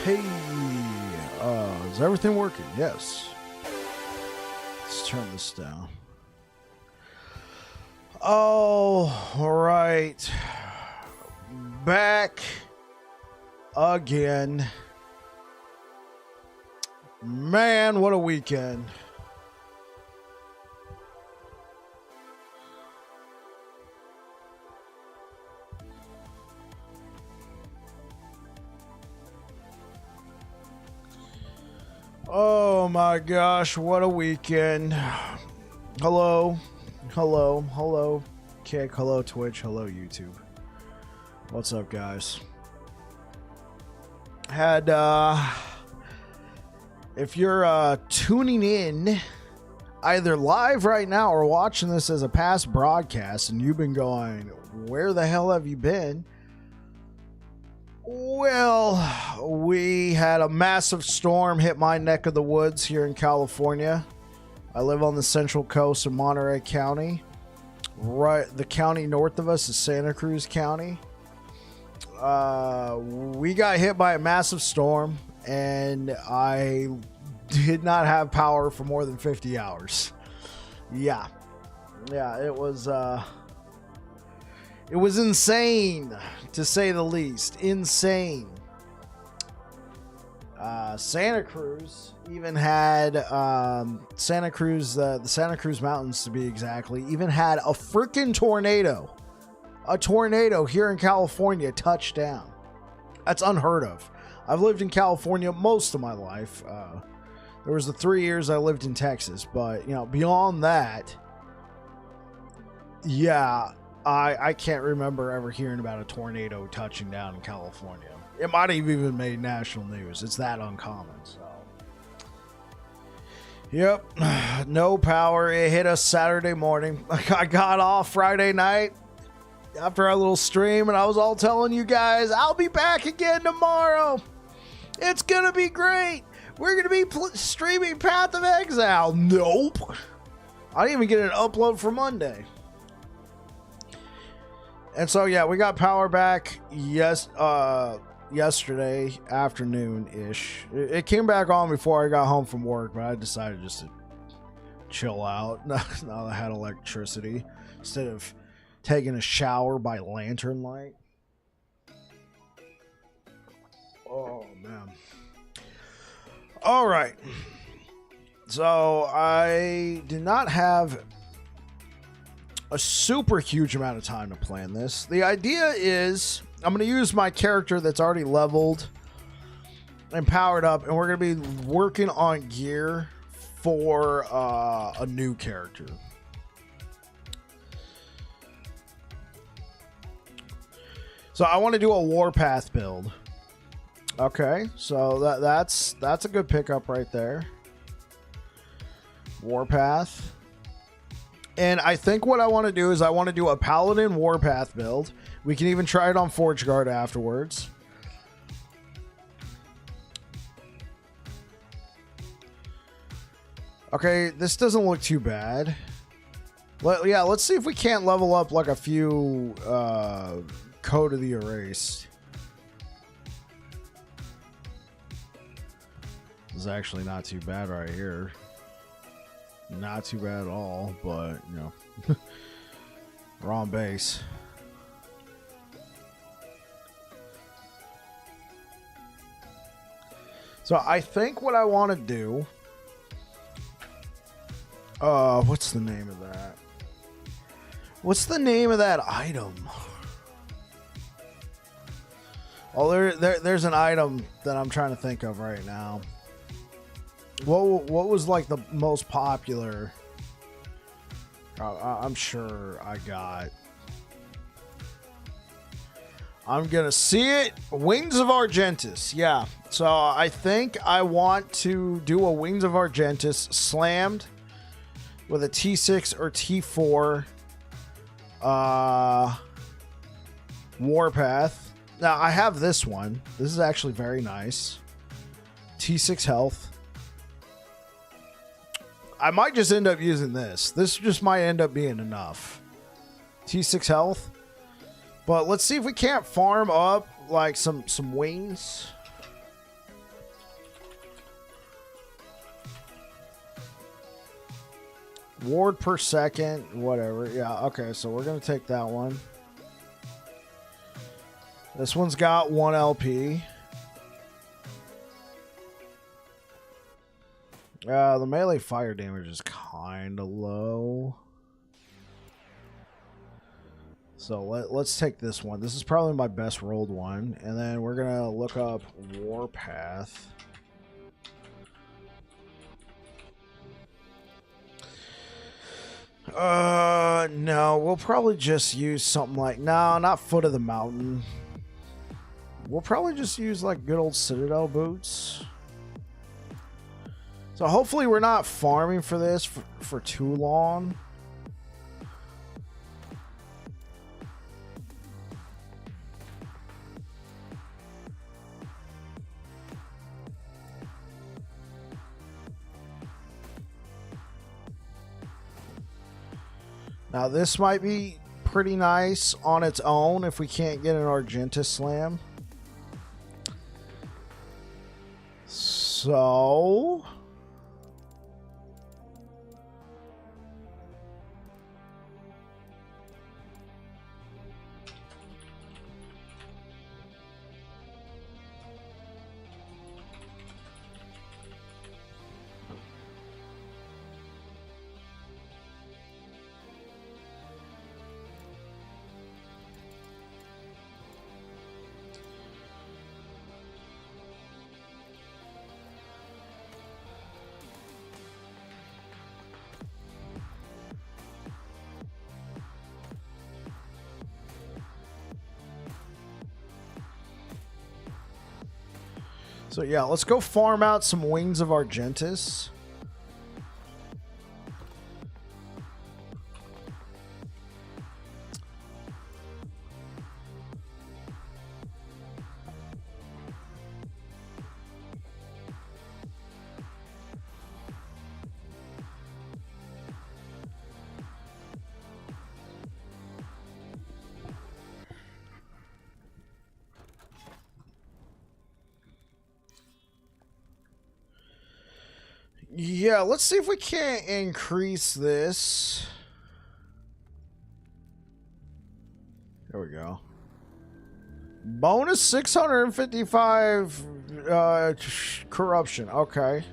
Hey, is everything working? Yes. Let's turn this down. Oh, all right. Back again. Man, what a weekend. Oh my gosh, what a weekend. Hello, Kick, hello Twitch, hello YouTube. What's up, guys? Had, if you're tuning in either live right now or watching this as a past broadcast and you've been going, where the hell have you been? Well, we had a massive storm hit my neck of the woods here in California. I live on the central coast of Monterey County. Right, the county north of us is Santa Cruz County. We got hit by a massive storm, and I did not have power for more than 50 hours. Yeah, it was insane, to say the least. Insane. Santa Cruz even had the Santa Cruz Mountains, to be exactly, even had a freaking tornado. A tornado here in California touched down. That's unheard of. I've lived in California most of my life. There was the 3 years I lived in Texas, but beyond that, yeah, I can't remember ever hearing about a tornado touching down in California. It might have even made national news. It's that uncommon. So, yep, no power. It hit us Saturday morning. I got off Friday night after our little stream, and I was all telling you guys, I'll be back again tomorrow. It's gonna be great. We're gonna be streaming Path of Exile. Nope. I didn't even get an upload for Monday. And so, yeah, we got power back yesterday afternoon-ish. It came back on before I got home from work, but I decided just to chill out now that I had electricity instead of taking a shower by lantern light. Oh, man. All right. So, I did not have a super huge amount of time to plan this. The idea is I'm going to use my character that's already leveled and powered up, and we're going to be working on gear for a new character. So I want to do a Warpath build. Okay, so that's a good pickup right there. Warpath. And I think what I want to do is I want to do a Paladin Warpath build. We can even try it on Forge Guard afterwards. Okay, this doesn't look too bad. Let's see if we can't level up like a few Code of the Erased. This is actually not too bad right here. Not too bad at all, but we're on base. So I think what I want to do, what's the name of that? What's the name of that item? Oh, there's an item that I'm trying to think of right now. What was like the most popular? I'm sure I got. I'm gonna see it. Wings of Argentus. Yeah. So I think I want to do a Wings of Argentus slammed with a T6 or T4 Warpath. Now I have this one. This is actually very nice. T6 health. I might just end up using this. This just might end up being enough. T6 health. But let's see if we can't farm up like some wings. Ward per second, whatever. Yeah, okay, so we're going to take that one. This one's got 1 LP. The melee fire damage is kind of low. So let's take this one. This is probably my best rolled one. And then we're going to look up Warpath. No, we'll probably just use something like, no, not Foot of the Mountain. We'll probably just use like good old Citadel boots. So hopefully we're not farming for this for too long. Now this might be pretty nice on its own if we can't get an Argentus Slam. So yeah, let's go farm out some Wings of Argentus. Yeah, let's see if we can't increase this. There we go. Bonus 655 corruption. Okay.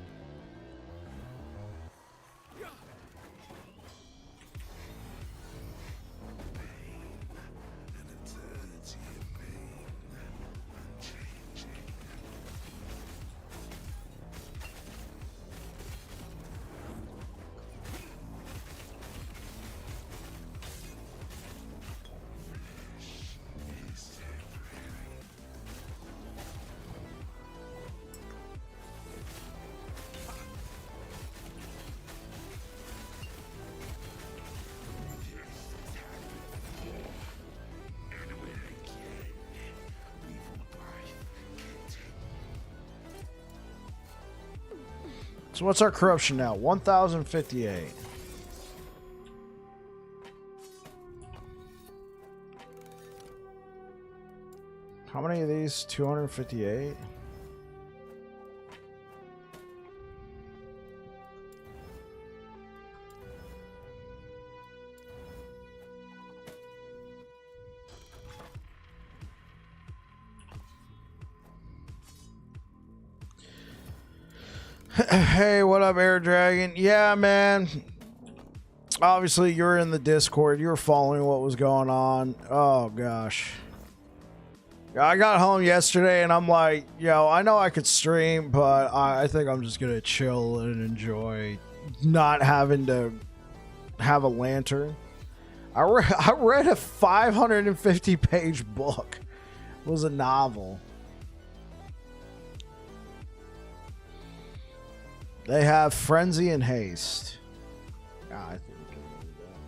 So what's our corruption now? 1,058. How many of these? 258? Hey, what up, Air Dragon? Yeah, man. Obviously, you're in the Discord. You were following what was going on. Oh, gosh. I got home yesterday, and I'm like, yo, I know I could stream, but I think I'm just going to chill and enjoy not having to have a lantern. I read a 550-page book. It was a novel. They have Frenzy and Haste. Yeah, I think we can do that.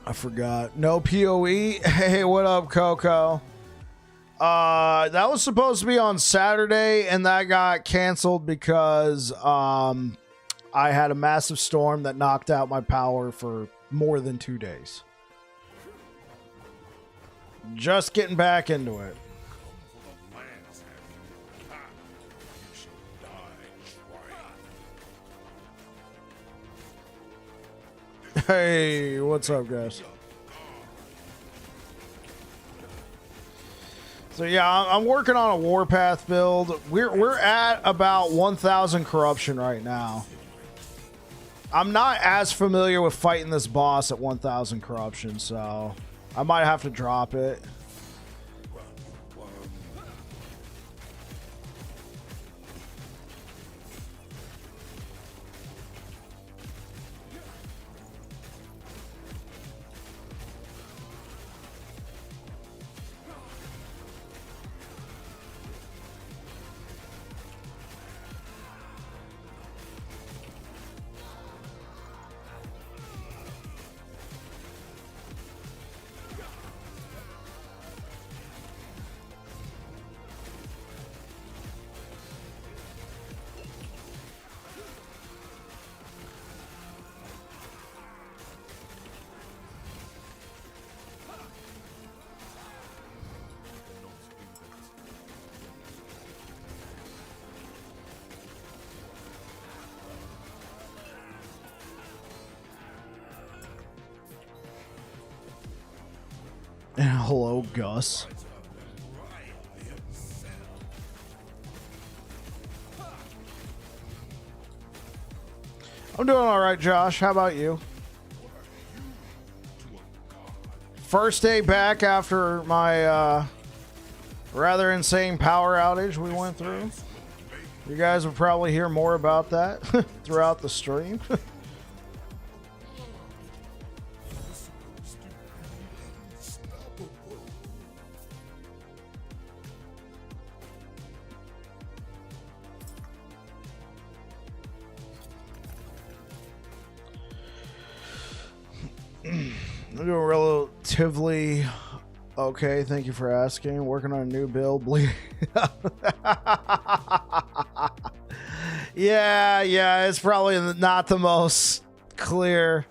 I forgot. No PoE. Hey, what up, Coco? That was supposed to be on Saturday, and that got canceled because I had a massive storm that knocked out my power for more than 2 days. Just getting back into it. Hey, what's up, guys? So yeah, I'm working on a Warpath build. We're at about 1,000 corruption right now. I'm not as familiar with fighting this boss at 1,000 corruption, so I might have to drop it. Hello, Gus. I'm doing all right, Josh. How about you? First day back after my rather insane power outage we went through. You guys will probably hear more about that throughout the stream. I'm doing relatively okay. Thank you for asking. Working on a new build. Yeah, it's probably not the most clear.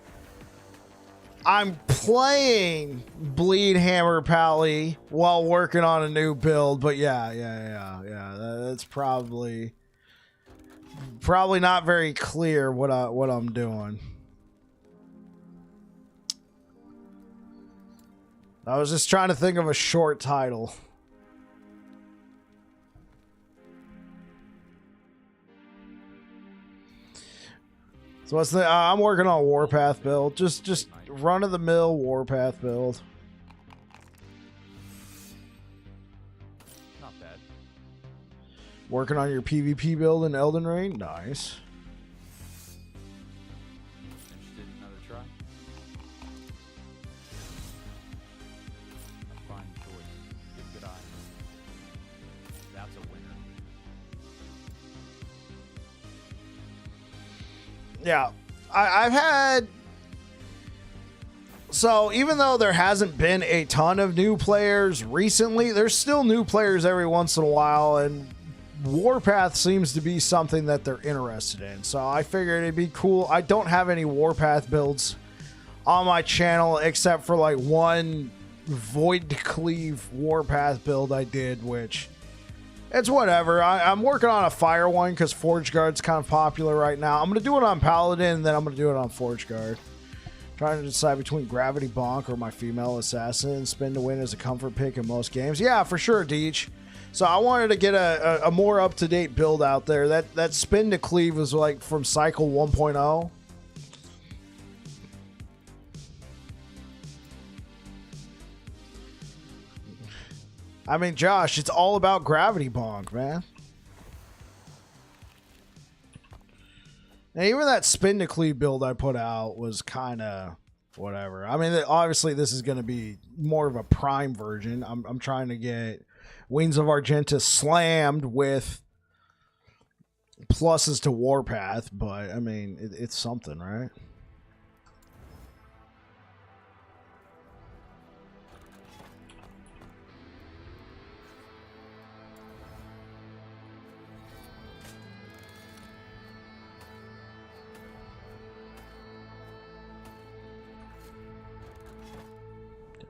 I'm playing Bleed Hammer Pally while working on a new build, but yeah. That's probably not very clear what I'm doing. I was just trying to think of a short title. So what's the? I'm working on a Warpath build. Just run of the mill Warpath build. Not bad. Working on your PvP build in Elden Ring. Nice. Interested in another try? A fine choice. Give a good eye. That's a winner. Yeah, I've had. So even though there hasn't been a ton of new players recently, there's still new players every once in a while, and Warpath seems to be something that they're interested in. So I figured it'd be cool. I don't have any Warpath builds on my channel except for like one Void to Cleave Warpath build I did, which it's whatever. I'm working on a fire one because Forge Guard's kind of popular right now. I'm going to do it on Paladin, and then I'm going to do it on Forge Guard. Trying to decide between Gravity Bonk or my female assassin. Spin to win is a comfort pick in most games. Yeah, for sure, Deech. So I wanted to get a more up-to-date build out there. That Spin to Cleave was like from Cycle 1.0. I mean, Josh, it's all about Gravity Bonk, man. And even that Spin to Cleave build I put out was kind of whatever. I mean, obviously this is going to be more of a prime version. I'm trying to get Wings of Argentus slammed with pluses to Warpath, but I mean, it's something, right?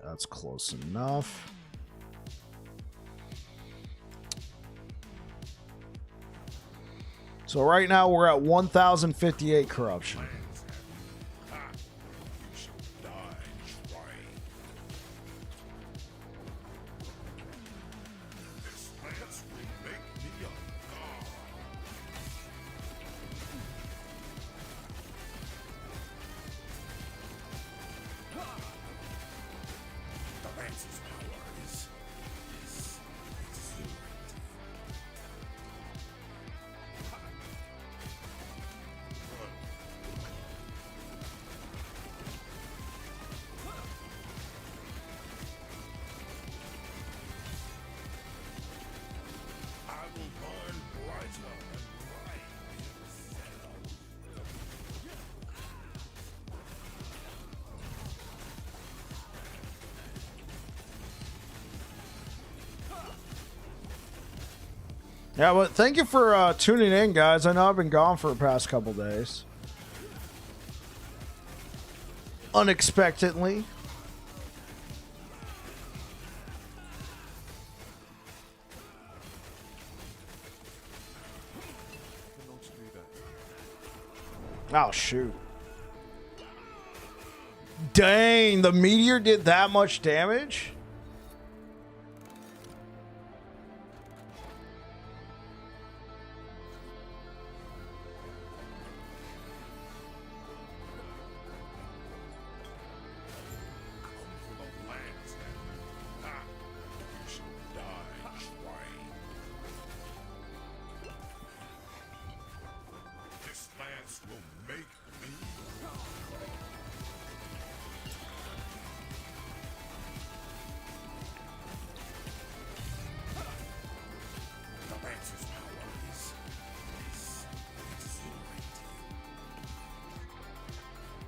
That's close enough. So right now we're at 1,058 corruption. Yeah, but thank you for tuning in, guys. I know I've been gone for the past couple days. Unexpectedly. Oh, shoot. Dang, the meteor did that much damage?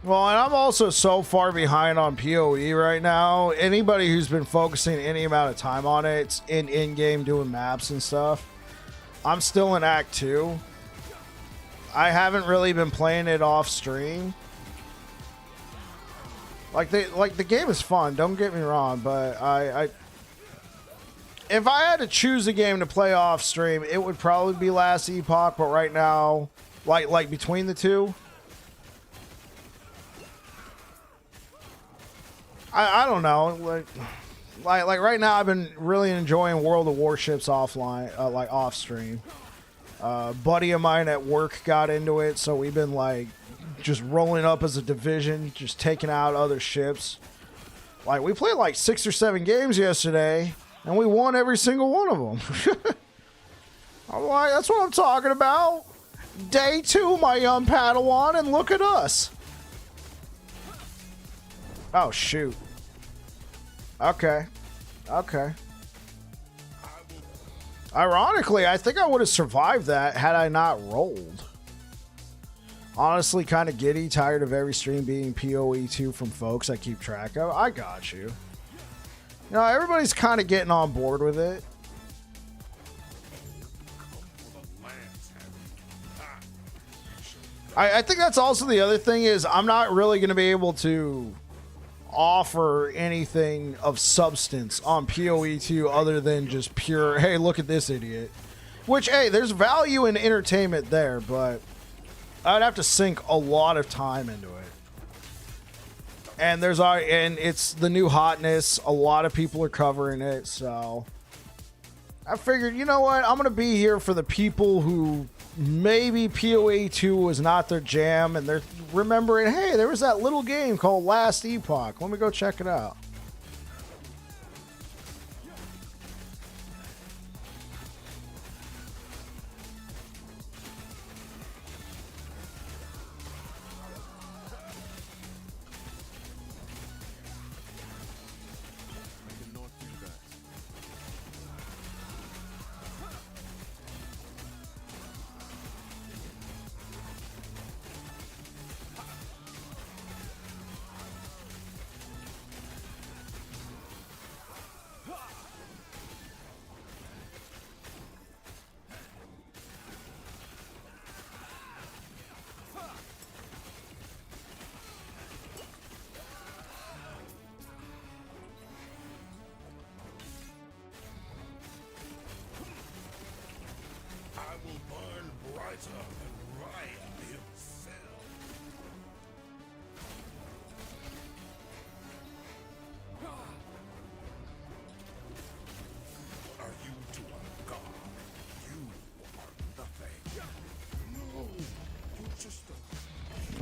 Well, and I'm also so far behind on PoE right now. Anybody who's been focusing any amount of time on it, it's in-game doing maps and stuff. I'm still in Act 2. I haven't really been playing it off stream. Like the game is fun, don't get me wrong, but if I had to choose a game to play off stream, it would probably be Last Epoch, but right now, like between the two, I don't know. Like right now, I've been really enjoying World of Warships offline, like off stream. Buddy of mine at work got into it, so we've been like just rolling up as a division, just taking out other ships. Like we played like 6 or 7 games yesterday, and we won every single one of them. I'm like, that's what I'm talking about. Day 2, my young Padawan, and look at us. Oh, shoot. Okay. Okay. Ironically, I think I would have survived that had I not rolled. Honestly, kind of giddy, tired of every stream being PoE 2 from folks I keep track of. I got you. You know, everybody's kind of getting on board with it. I think that's also the other thing is I'm not really going to be able to offer anything of substance on PoE 2 other than just pure, hey, look at this idiot. Which, hey, there's value in entertainment there, but I'd have to sink a lot of time into it. And and it's the new hotness. A lot of people are covering it, so I figured, you know what? I'm going to be here for the people who maybe PoE 2 was not their jam, and they're remembering, hey, there was that little game called Last Epoch. Let me go check it out.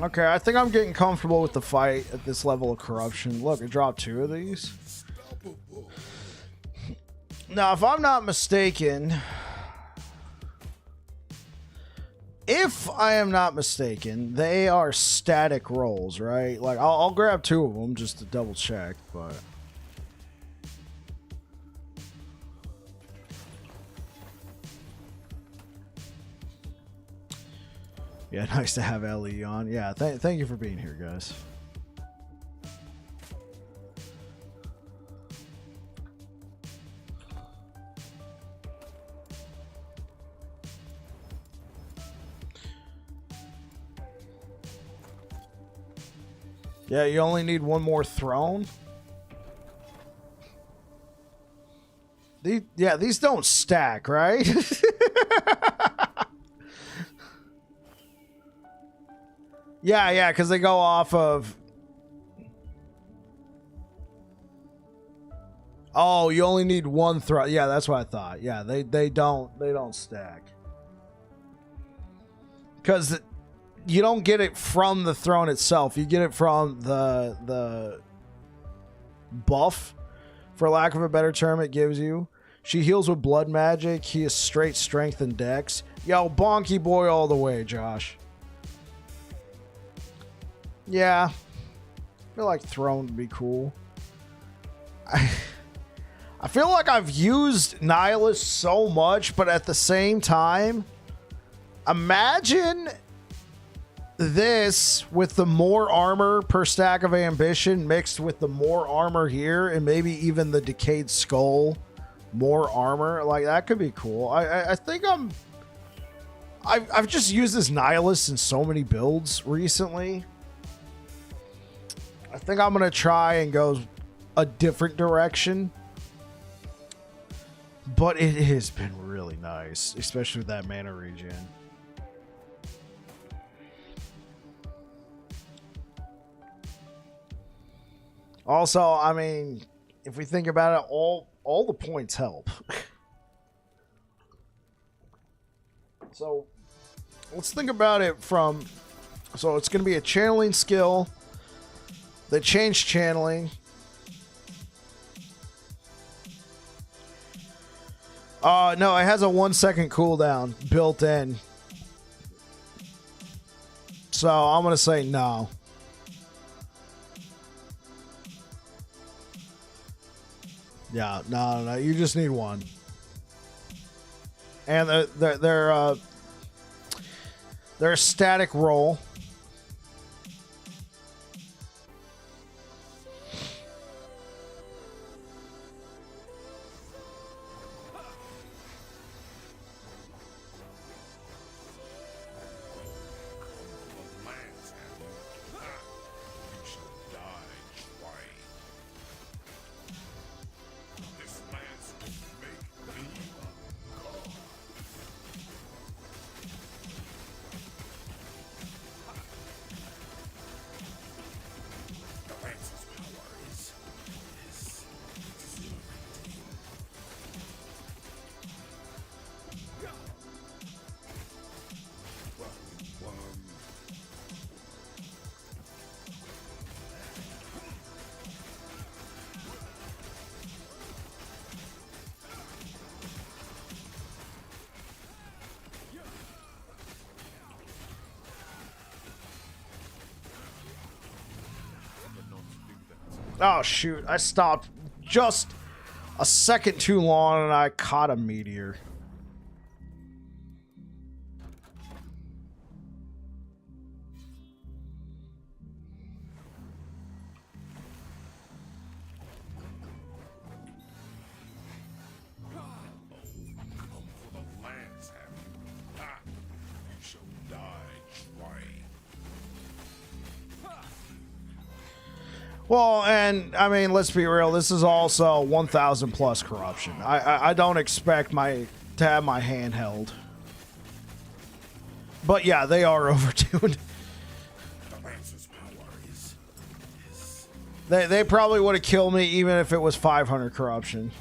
Okay, I think I'm getting comfortable with the fight at this level of corruption. Look, it dropped 2 of these. Now, if I'm not mistaken, they are static rolls, right? Like, I'll grab 2 of them just to double check, but... Yeah, nice to have Ellie on. Yeah, thank you for being here, guys. Yeah, you only need 1 more throne. These don't stack, right? Yeah, because they go off of... Oh, you only need 1 throne. Yeah, that's what I thought. Yeah, they don't stack. Because you don't get it from the throne itself. You get it from the buff, for lack of a better term, it gives you. She heals with blood magic. He is straight strength and dex. Yo, bonky boy all the way, Josh. Yeah. I feel like throne would be cool. I feel like I've used Nihilist so much, but at the same time, imagine this with the more armor per stack of ambition mixed with the more armor here and maybe even the decayed skull, more armor. Like, that could be cool. I think I've just used this Nihilist in so many builds recently. I think I'm going to try and go a different direction. But it has been really nice, especially with that mana regen. Also, I mean, if we think about it, all the points help. So, let's think about it from... So, it's going to be a channeling skill. They changed channeling. No, it has a 1 second cooldown built in. So I'm going to say no. Yeah, no. You just need 1. And they're a static roll. Oh, shoot. I stopped just a second too long and I caught a meteor. Well, and I mean, let's be real. This is also 1,000 plus corruption. I don't expect to have my hand held. But yeah, they are overtuned. They probably would have killed me even if it was 500 corruption.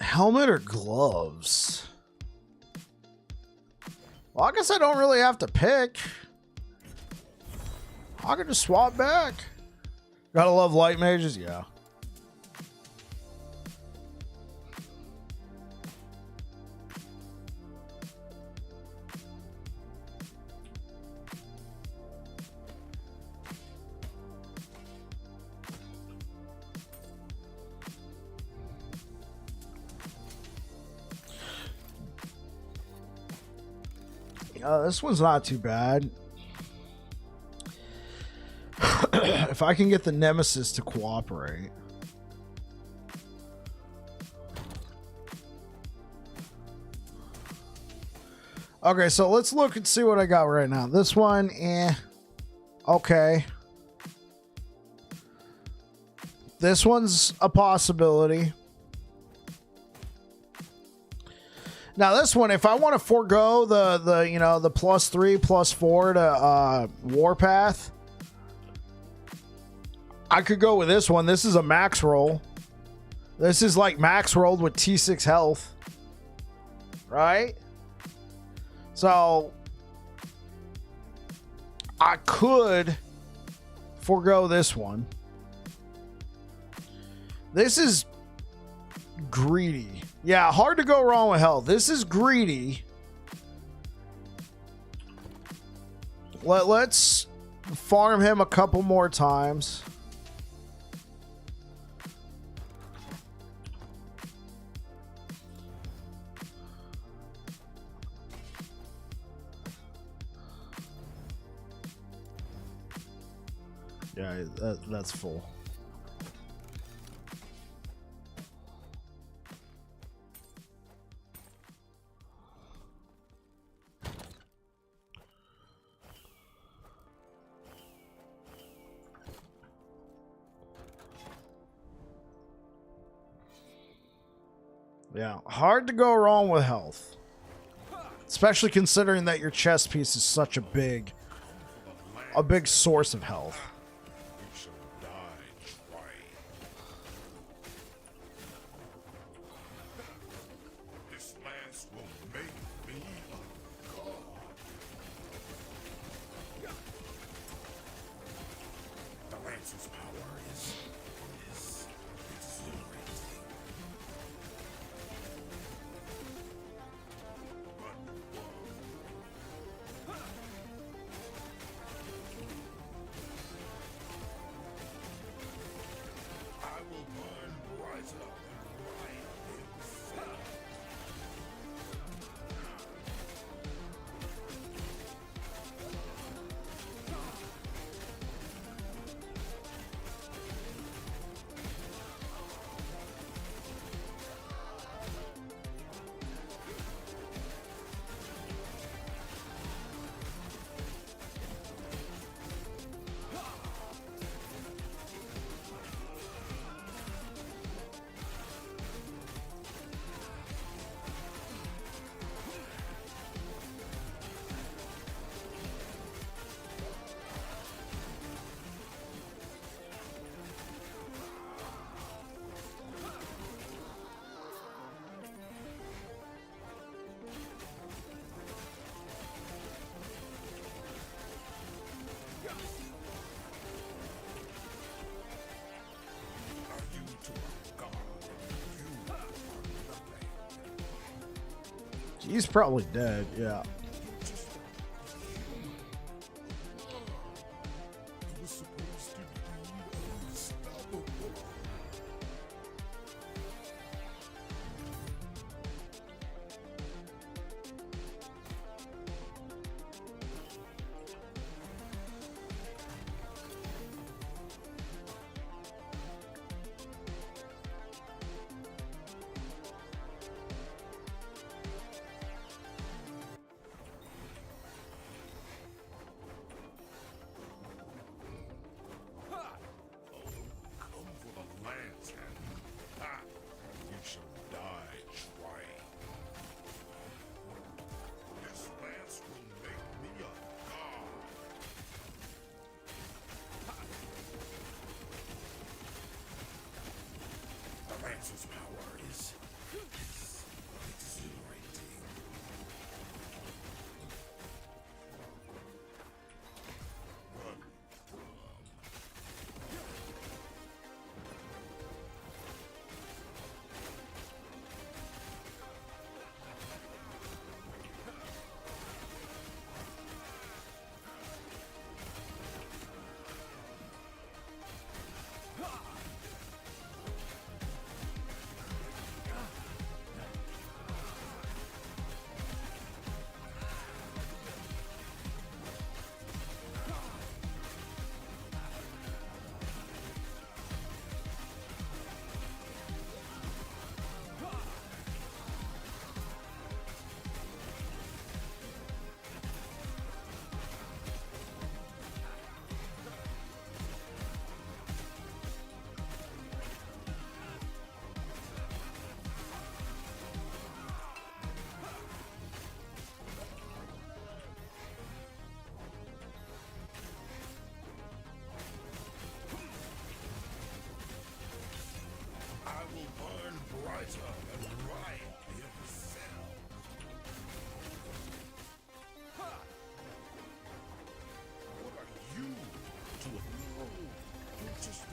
Helmet or gloves? Well, I guess I don't really have to pick. I can just swap back. Gotta love light mages, yeah. This one's not too bad. If I can get the nemesis to cooperate. Okay, so let's look and see what I got right now. This one, okay. This one's a possibility. Now this one, if I want to forego the the +3, +4 to Warpath, I could go with this one. This is a max roll. This is like max rolled with T6 health. Right? So I could forego this one. This is greedy. Yeah, hard to go wrong with health. This is greedy. Let's farm him a couple more times. Yeah, that's full. Yeah, hard to go wrong with health. Especially considering that your chest piece is such a big source of health. He's probably dead, yeah. This power is exhilarating. I will burn brighter and riot every cell. What are you to a you're just a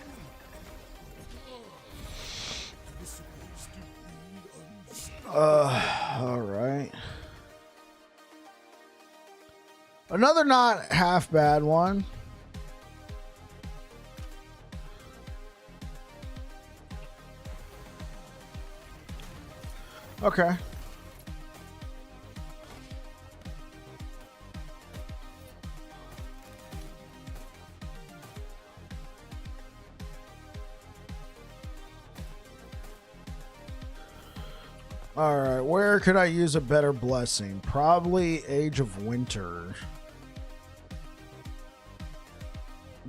human. This supposed to be unstoppable. All right. Another not half bad one. Okay. All right, where could I use a better blessing? Probably Age of Winter.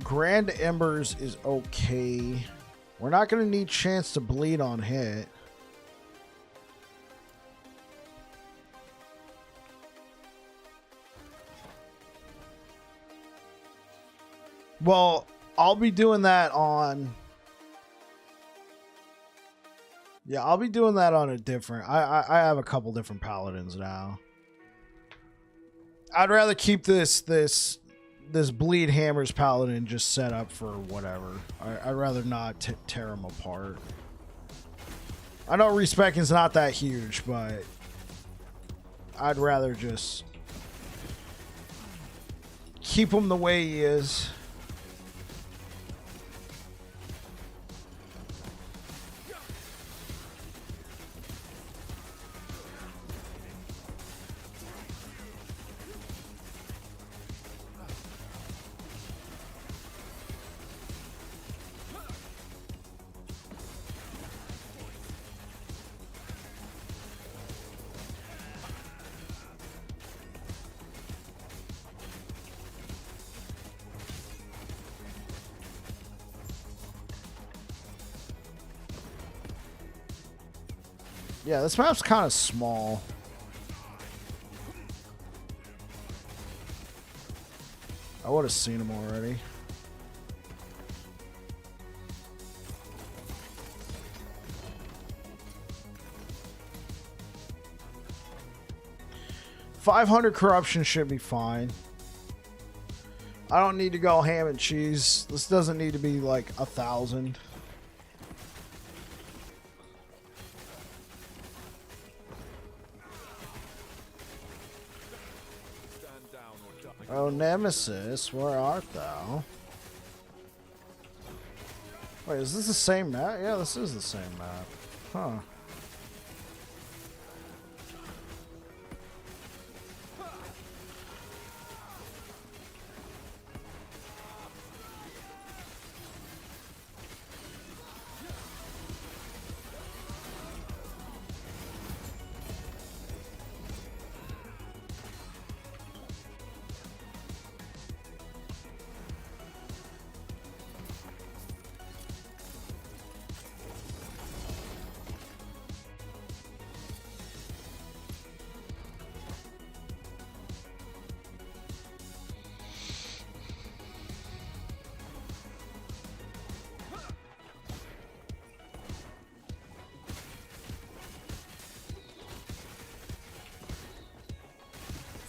Grand Embers is okay. We're not going to need Chance to Bleed on hit. Well, I'll be doing that on... Yeah, I'll be doing that on a different... I have a couple different Paladins now. I'd rather keep this Bleed Hammers Paladin just set up for whatever. I'd rather not tear them apart. I know respeccing's not that huge, but I'd rather just keep him the way he is. Yeah, this map's kind of small. I would have seen him already. $500 corruption should be fine. I don't need to go ham and cheese. This doesn't need to be like 1,000. Oh, Nemesis, where art thou? Wait, is this the same map? Yeah, this is the same map. Huh.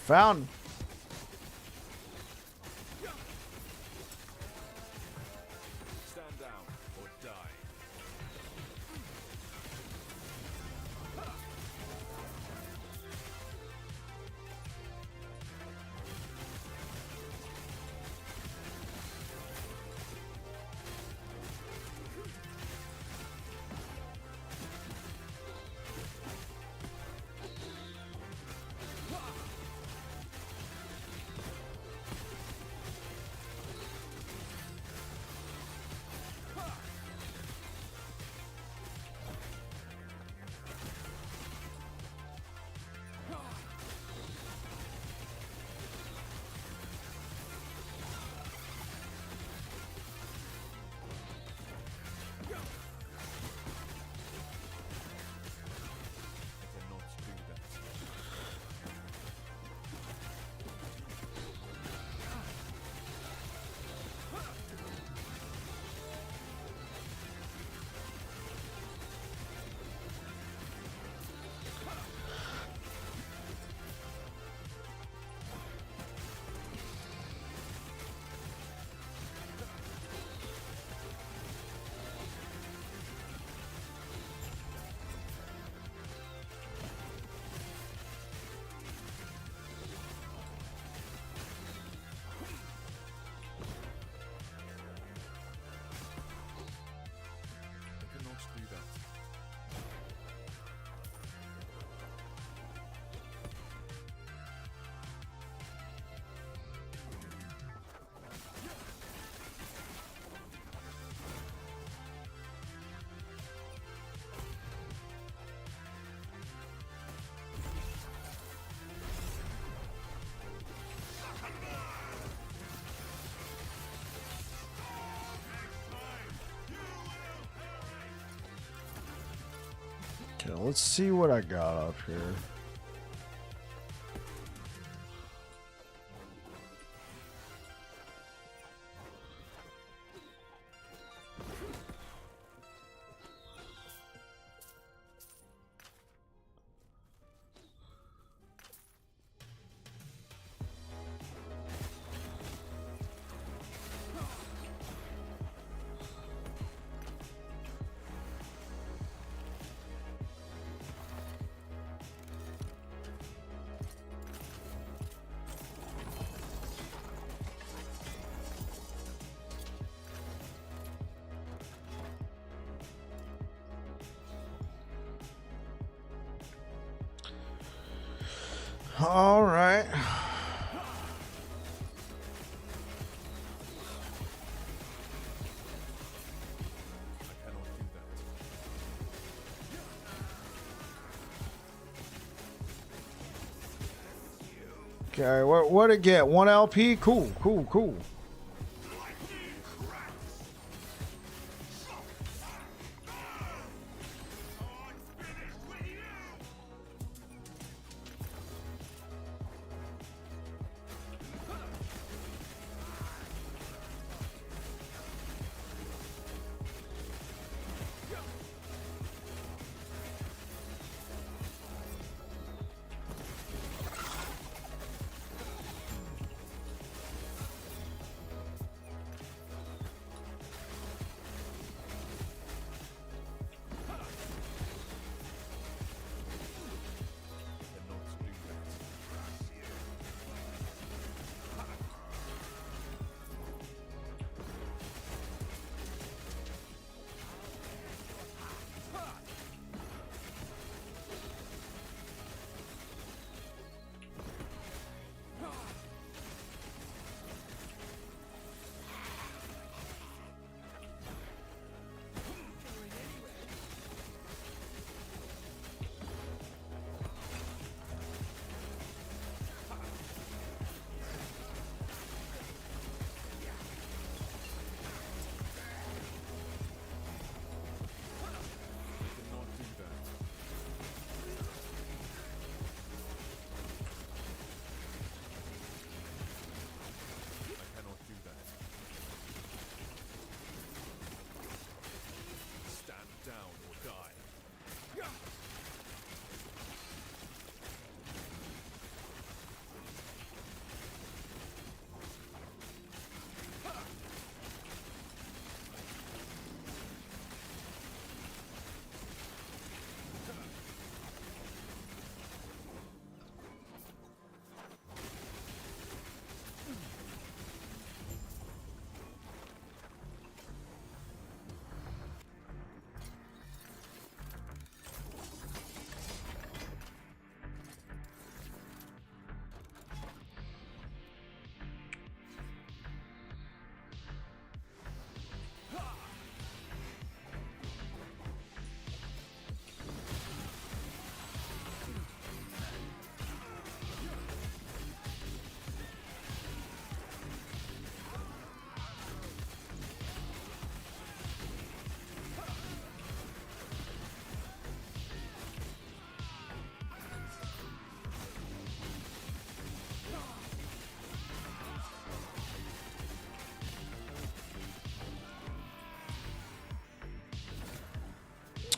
found him. Stand down or die. I cannot do that. I cannot do that. Okay, let's see what I got up here. All right. I cannot do that. Okay, what it get? 1 LP? Cool, cool, cool.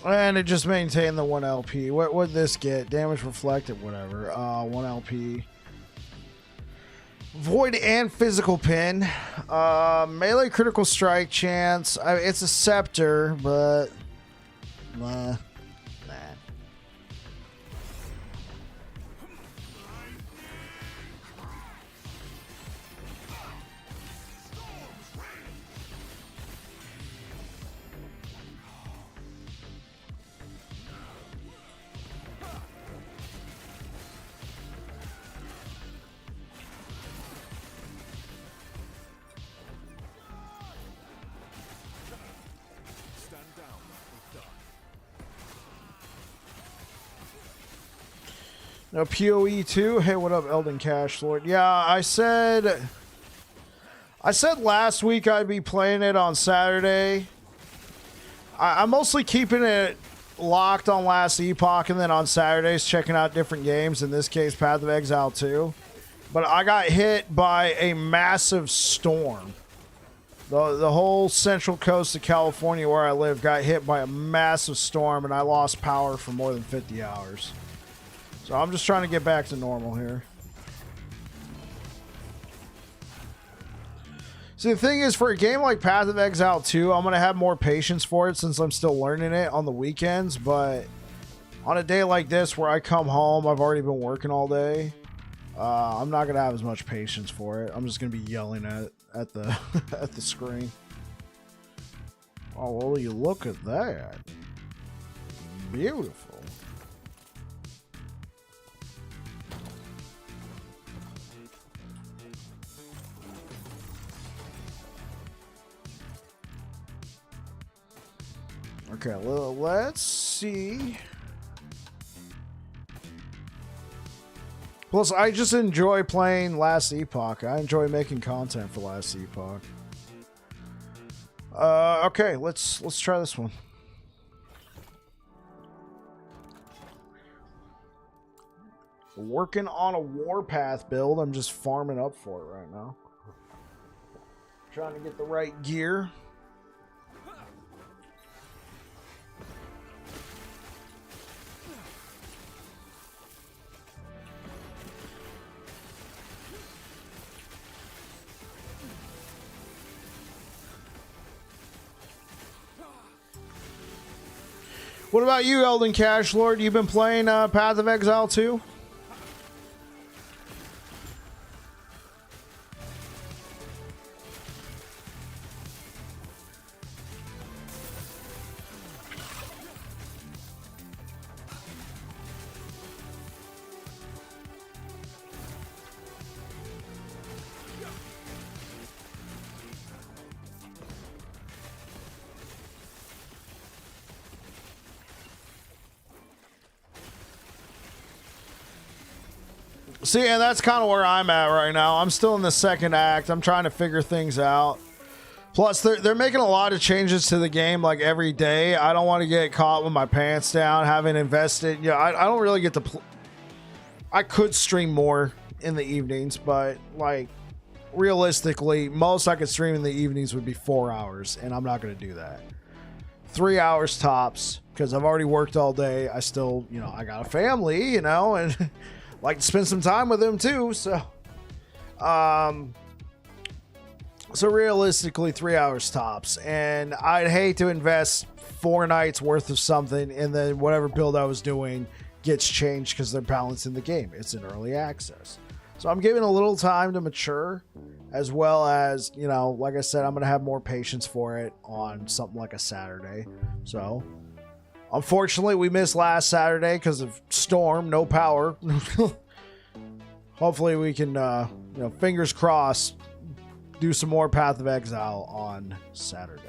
And it just maintained the 1 LP. What would this get? Damage reflected, whatever. 1 LP. Void and physical pin. Melee critical strike chance. It's a scepter, but nah. Stand down or die. No PoE 2. Hey, what up, Elden Cash Lord? Yeah, I said last week I'd be playing it on Saturday. I'm mostly keeping it locked on Last Epoch, and then on Saturdays checking out different games. In this case, Path of Exile 2. But I got hit by a massive storm. The whole central coast of California where I live got hit by a massive storm, and I lost power for more than 50 hours. So I'm just trying to get back to normal here. See, the thing is, for a game like Path of Exile 2, I'm going to have more patience for it since I'm still learning it on the weekends. But on a day like this where I come home, I've already been working all day, I'm not going to have as much patience for it. I'm just going to be yelling at the at the screen. Oh, well, you look at that. Beautiful. Okay, well, let's see. Plus, I just enjoy playing Last Epoch. I enjoy making content for Last Epoch. Okay, let's try this one. Working on a Warpath build. I'm just farming up for it right now. Trying to get the right gear. What about you, Elden Cash Lord? You been playing Path of Exile 2? See, and that's kind of where I'm at right now. I'm still in the second act. I'm trying to figure things out. Plus, they're making a lot of changes to the game like every day. I don't want to get caught with my pants down, having invested. Yeah, I don't really get to. I could stream more in the evenings, but like realistically, most I could stream in the evenings would be 4 hours, and I'm not going to do that. 3 hours tops, because I've already worked all day. I still, I got a family, and like to spend some time with them too. So, so realistically, 3 hours tops, and I'd hate to invest 4 nights worth of something, and then whatever build I was doing gets changed because they're balancing the game. It's in early access. So I'm giving a little time to mature, as well as, like I said, I'm going to have more patience for it on something like a Saturday. So unfortunately, we missed last Saturday because of storm, no power. Hopefully we can, fingers crossed, do some more Path of Exile on Saturday.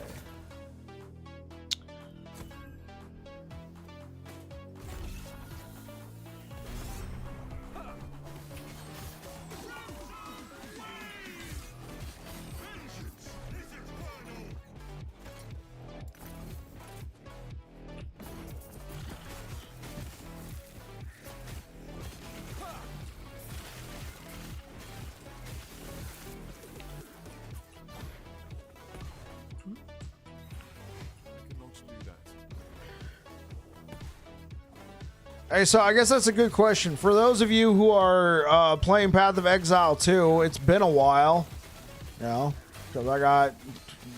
Hey, so I guess that's a good question. For those of you who are playing Path of Exile 2, it's been a while, you know, because I got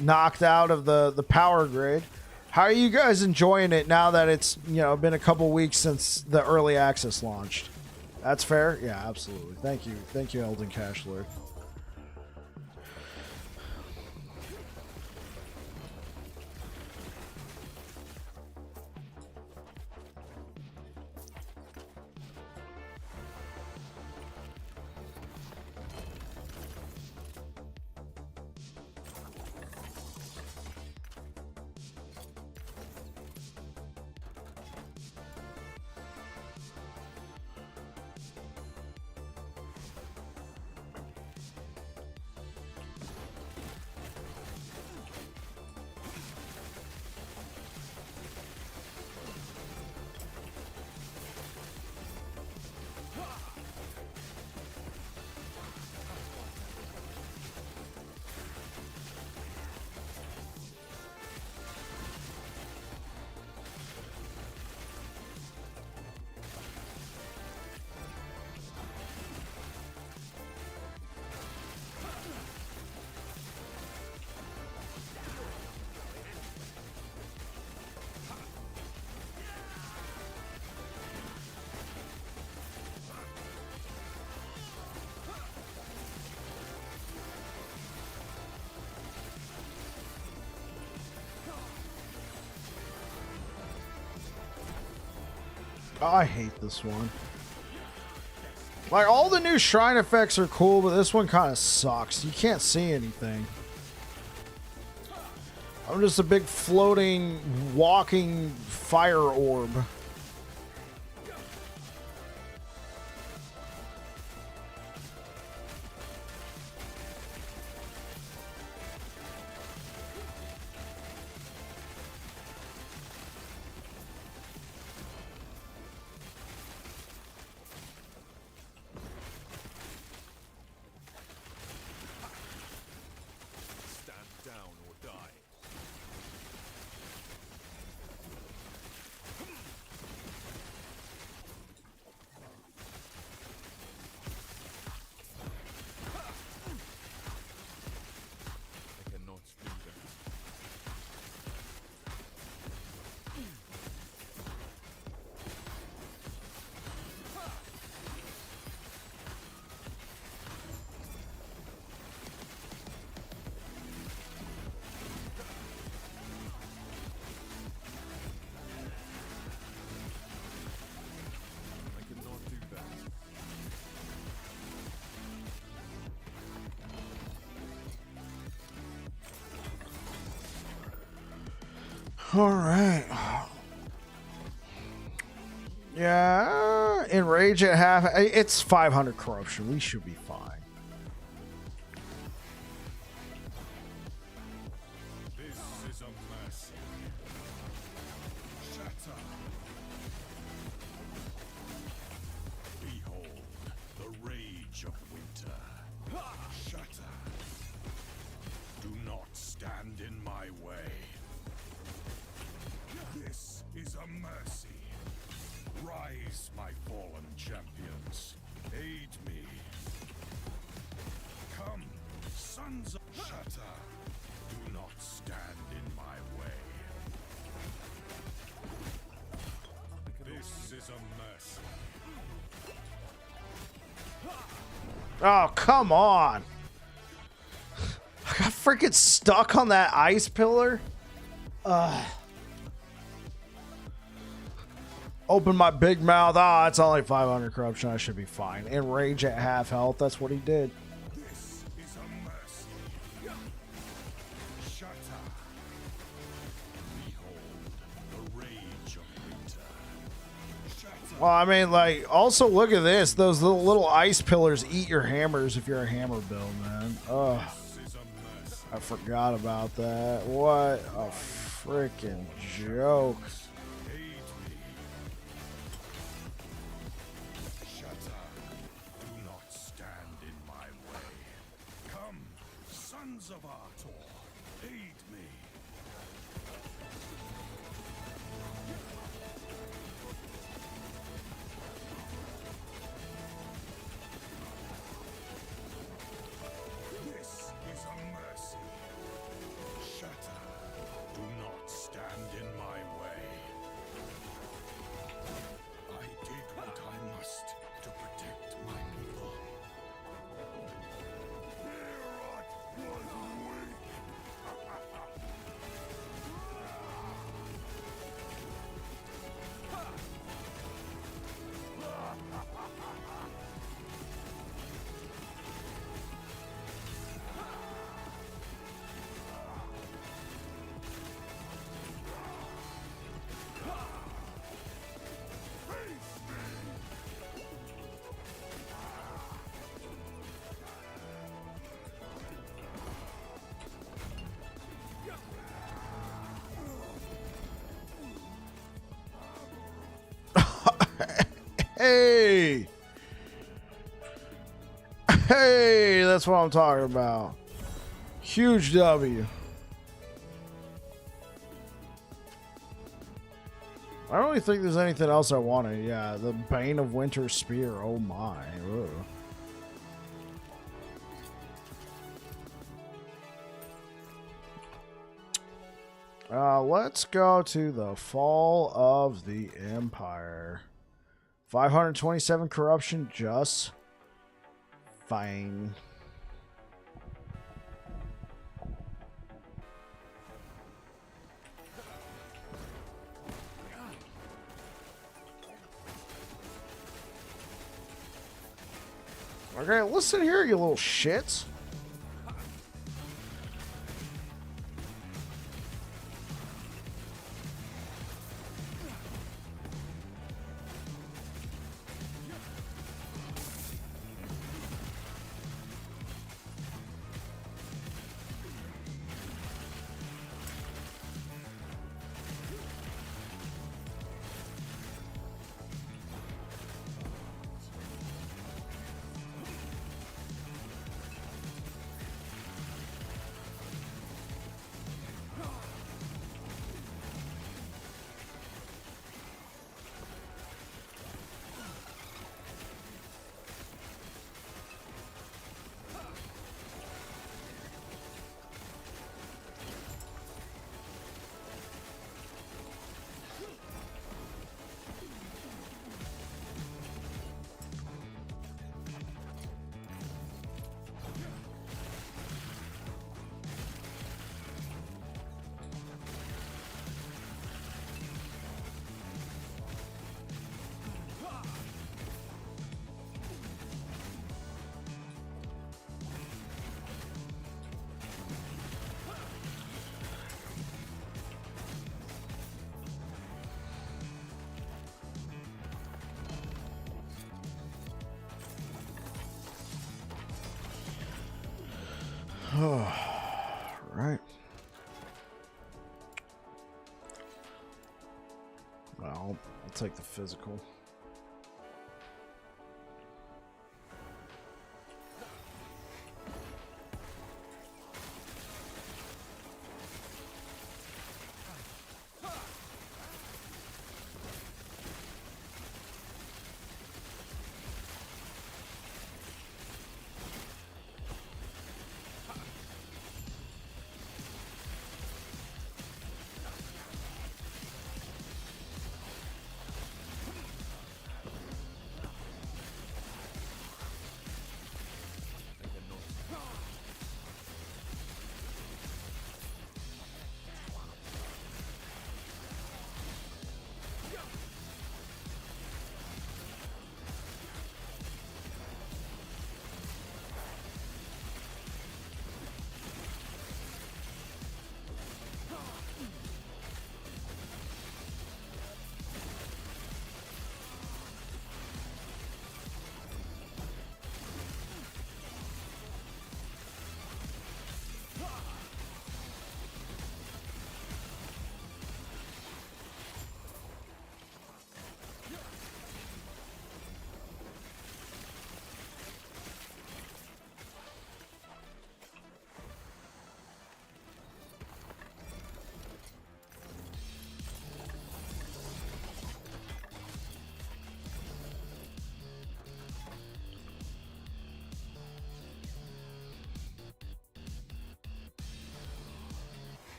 knocked out of the power grid. How are you guys enjoying it now that it's, you know, been a couple weeks since the early access launched? That's fair? Yeah, absolutely. Thank you. Thank you, Elden Cashlord. Oh, I hate this one. Like, all the new shrine effects are cool, but this one kind of sucks. You can't see anything. I'm just a big floating, walking fire orb. All right. Yeah, enrage at half. It's 500 corruption. We should be fine. This is a mercy. Shatter. Behold the rage of winter. Shatter. Do not stand in my way. This is a mercy. Rise, my fallen champions. Aid me. Come, sons of Shatter. Do not stand in my way. This is a mercy. Oh, come on. I got freaking stuck on that ice pillar. Open my big mouth. Ah, it's only 500 corruption. I should be fine. Enrage at half health. That's what he did. This is a mercy. Shatter. Behold the rage of winter. Shatter. Well, I mean, like, also look at this. Those little ice pillars eat your hammers if you're a hammer build, man. Ugh. This is a mercy. I forgot about that. What a freaking joke. Aid me. Shatter. Do not stand in my way. Come, sons of Artor. Aid me. Hey! Hey! That's what I'm talking about. Huge W. I don't really think there's anything else I wanted. Yeah, the Bane of Winter Spear. Oh my. Let's go to the Fall of the Empire. 527 corruption, just fine. Okay, listen here, you little shits. Right. Well, I'll take the physical.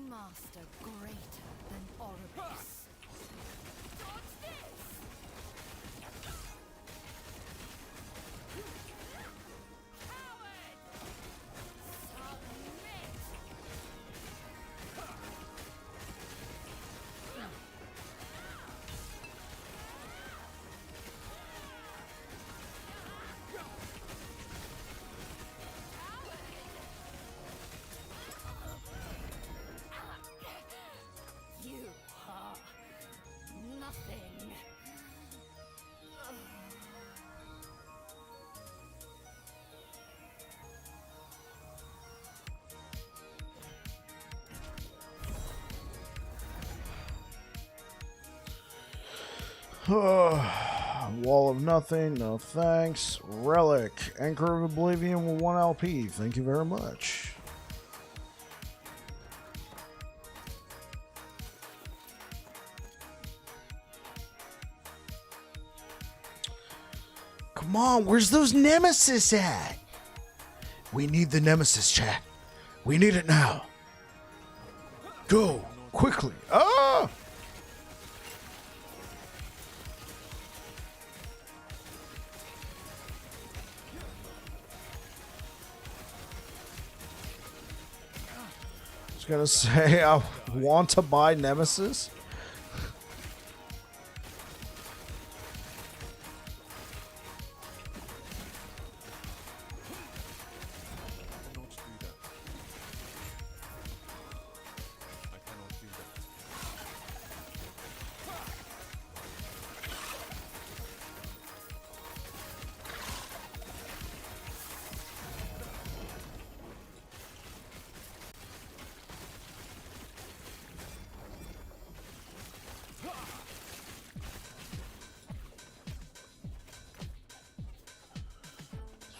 Master greater than Oropus. Wall of Nothing, no thanks. Relic, Anchor of Oblivion with 1 LP. Thank you very much. Come on, where's those Nemesis at? We need the Nemesis, chat. We need it now. Go, quickly. Ah! I was gonna say, I want to buy Nemesis.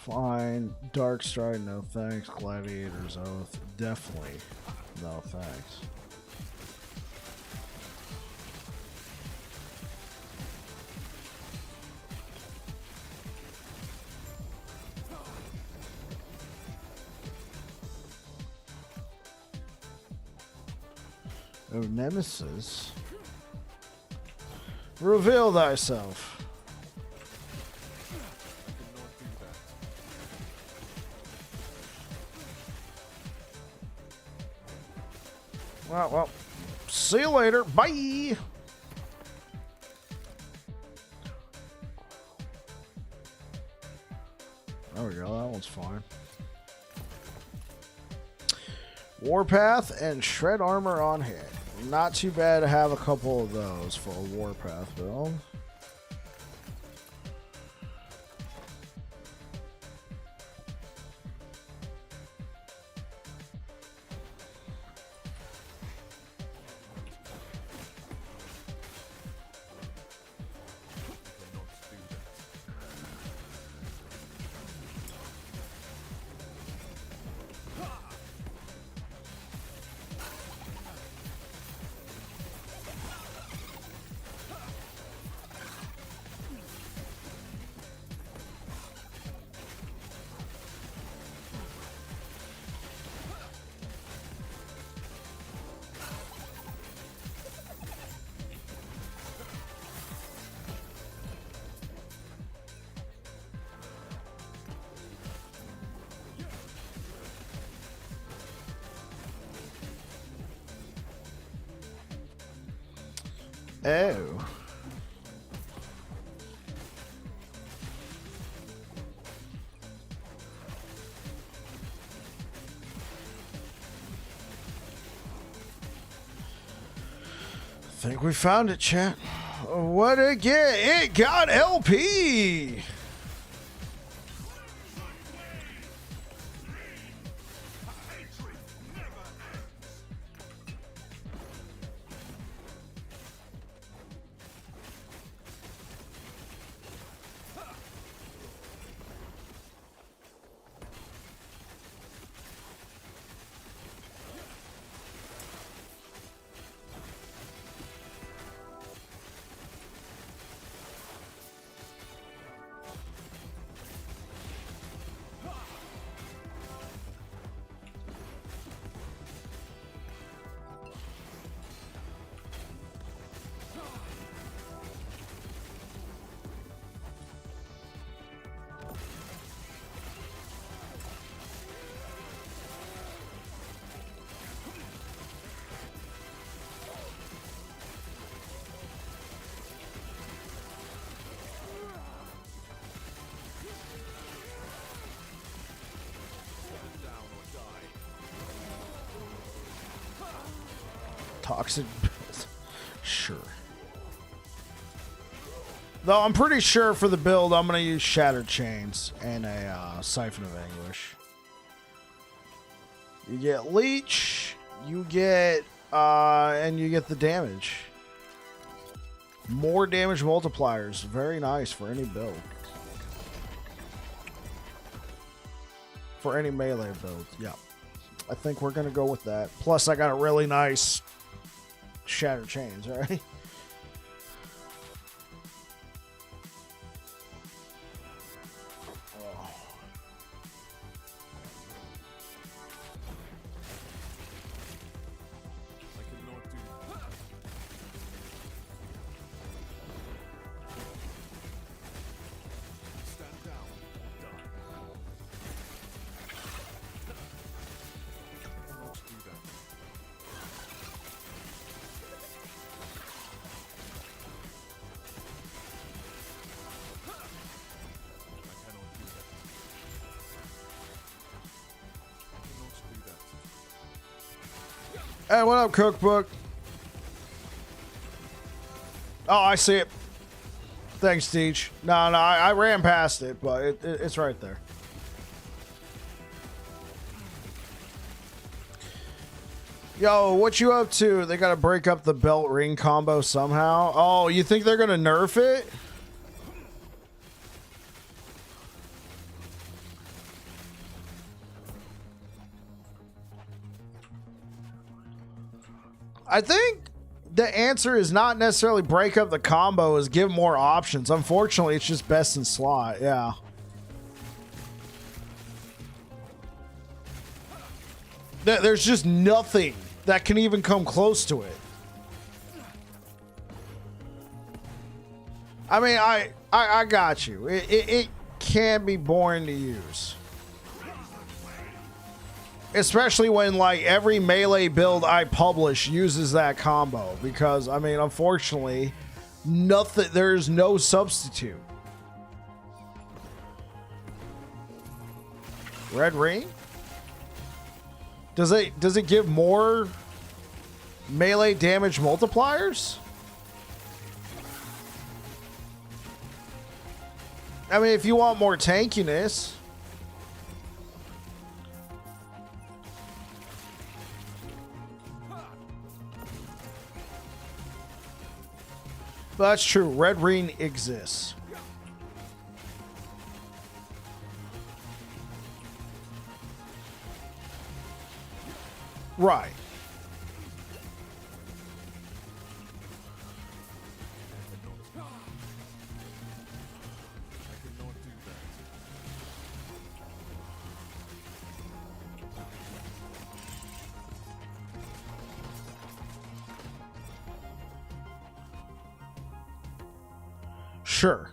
Fine. Dark Stride, no thanks. Gladiator's Oath, definitely no thanks. Oh, Nemesis. Reveal thyself. Well, see you later. Bye. There we go. That one's fine. Warpath and Shred Armor on hit. Not too bad to have a couple of those for a Warpath build. Oh. Think we found it, chat. What'd it get? It got LP! Toxic build. Sure. Though I'm pretty sure for the build I'm going to use Shattered Chains and a Siphon of Anguish. You get Leech, you get and you get the damage. More damage multipliers. Very nice for any build. For any melee build. Yeah. I think we're going to go with that. Plus, I got a really nice Shattered Chains, right? Hey, what up, Cookbook? Oh, I see it. Thanks, Deej. No, I ran past it, but it's right there. Yo, what you up to? They gotta break up the belt ring combo somehow. Oh, you think they're gonna nerf it? I think the answer is not necessarily break up the combo, is give more options. Unfortunately, it's just best in slot. Yeah. There's just nothing that can even come close to it. I mean, I got you. It can be boring to use. Especially when, like, every melee build I publish uses that combo. Because, I mean, unfortunately, there's no substitute. Red Ring? Does it give more melee damage multipliers? I mean, if you want more tankiness. That's true. Red Ring exists. Right. Sure.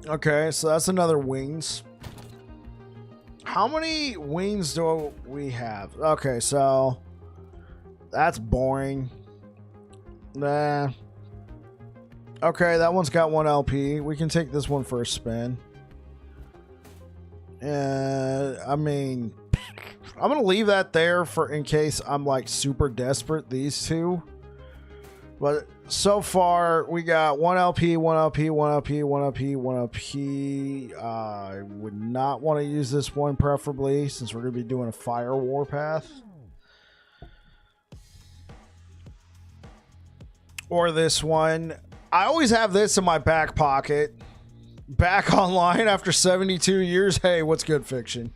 Okay, so that's another wings. How many wings do we have? Okay, so that's boring. Nah. Okay, that one's got 1 LP. We can take this one for a spin. I mean, I'm gonna leave that there for in case I'm like super desperate. These two, but so far we got 1 LP, 1 LP, 1 LP, 1 LP, 1 LP. I would not want to use this one preferably since we're gonna be doing a fire warpath. Or this one. I always have this in my back pocket. Back online after 72 years. Hey, what's good, Fiction?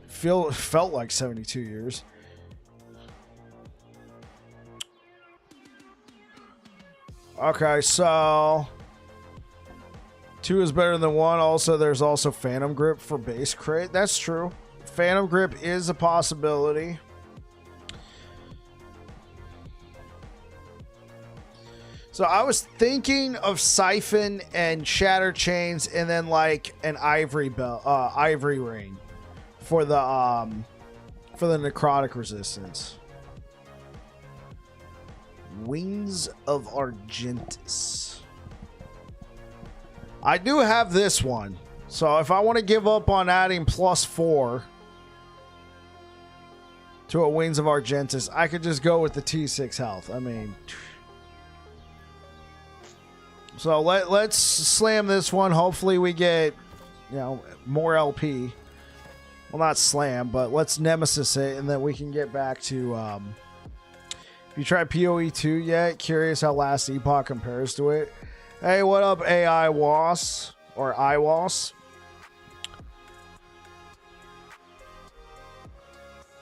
Felt like 72 years. Okay, so 2 is better than 1. Also, there's also Phantom Grip for base crit. That's true. Phantom Grip is a possibility. So I was thinking of Siphon and Shattered Chains, and then like an Ivory Ring for the necrotic resistance. Wings of Argentus. I do have this one, so if I want to give up on adding +4, to a Wings of Argentus. I could just go with the T6 health. I mean, so let's slam this one. Hopefully we get, more LP. Well, not slam, but let's Nemesis it, and then we can get back to, if you tried PoE 2 yet, curious how Last Epoch compares to it. Hey, what up, AI Was, or IWAS?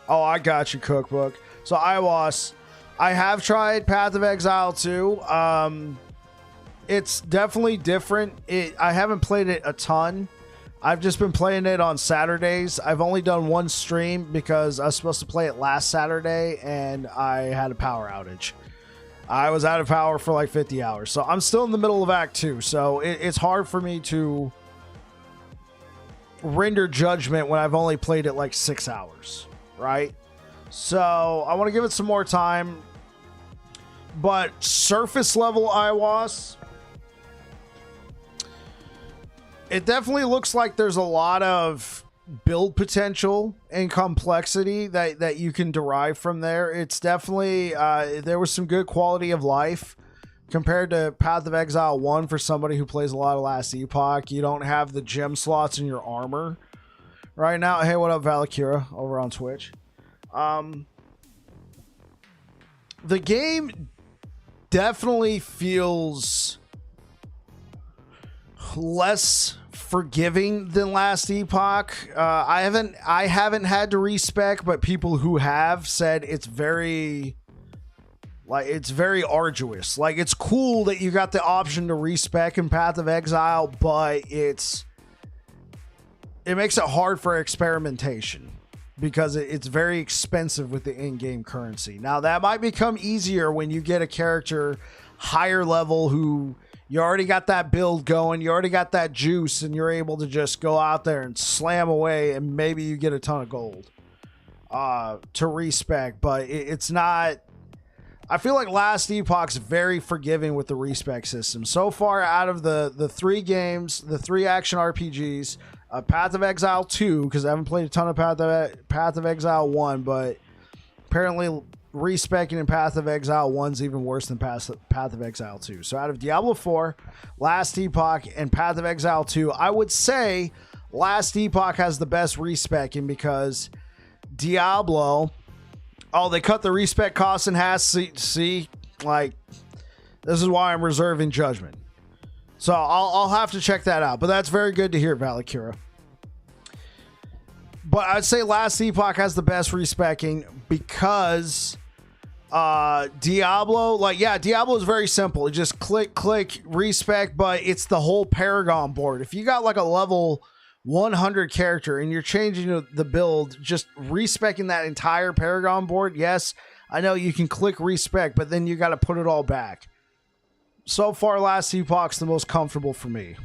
Oh, I got you, Cookbook. So, IWAS, I have tried Path of Exile 2. It's definitely different. I haven't played it a ton. I've just been playing it on Saturdays. I've only done one stream because I was supposed to play it last Saturday and I had a power outage. I was out of power for like 50 hours. So I'm still in the middle of Act 2. So it's hard for me to render judgment when I've only played it like 6 hours, right? So I want to give it some more time. But surface level IWAS, it definitely looks like there's a lot of build potential and complexity that you can derive from there. It's definitely, there was some good quality of life compared to Path of Exile 1 for somebody who plays a lot of Last Epoch. You don't have the gem slots in your armor right now. Hey, what up, Valakira over on Twitch? The game definitely feels less forgiving than Last Epoch. I haven't had to respec, but people who have said it's very arduous. Like, it's cool that you got the option to respec in Path of Exile, but it makes it hard for experimentation because it's very expensive with the in-game currency. Now, that might become easier when you get a character higher level who you already got that build going, you already got that juice, and you're able to just go out there and slam away, and maybe you get a ton of gold to respec. But it's not... I feel like Last Epoch's very forgiving with the respec system. So far, out of the 3 games, the 3 action RPGs, Path of Exile 2, because I haven't played a ton of Path of Exile 1, but apparently respecing in Path of Exile 1's even worse than Path of Exile 2. So out of Diablo 4, Last Epoch, and Path of Exile 2, I would say Last Epoch has the best respecing because Diablo... Oh, they cut the respec cost in half. See, like, this is why I'm reserving judgment. So I'll have to check that out. But that's very good to hear, Valakira. But I'd say Last Epoch has the best respecing because Diablo, Diablo is very simple. You just click, respec, but it's the whole Paragon board. If you got like a level 100 character and you're changing the build, just respecing that entire Paragon board, yes, I know you can click respec, but then you got to put it all back. So far, Last Epoch's the most comfortable for me.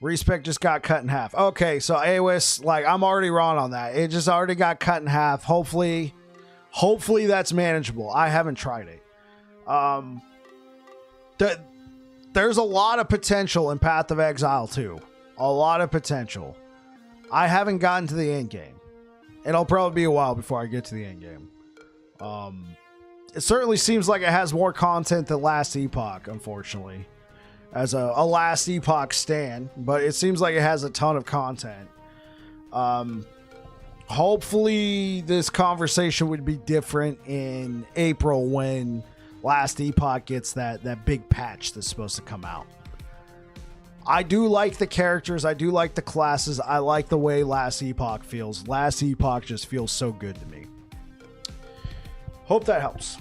Respec just got cut in half. Okay, so AOS, I'm already wrong on that. It just already got cut in half. Hopefully that's manageable. I haven't tried it. There's a lot of potential in Path of Exile 2. A lot of potential. I haven't gotten to the end game. It'll probably be a while before I get to the end game. It certainly seems like it has more content than Last Epoch, unfortunately. As a Last Epoch stan. But it seems like it has a ton of content. Hopefully this conversation would be different in April when Last Epoch gets that big patch that's supposed to come out. I do like the characters. I do like the classes. I like the way Last Epoch feels. Last Epoch just feels so good to me. Hope that helps.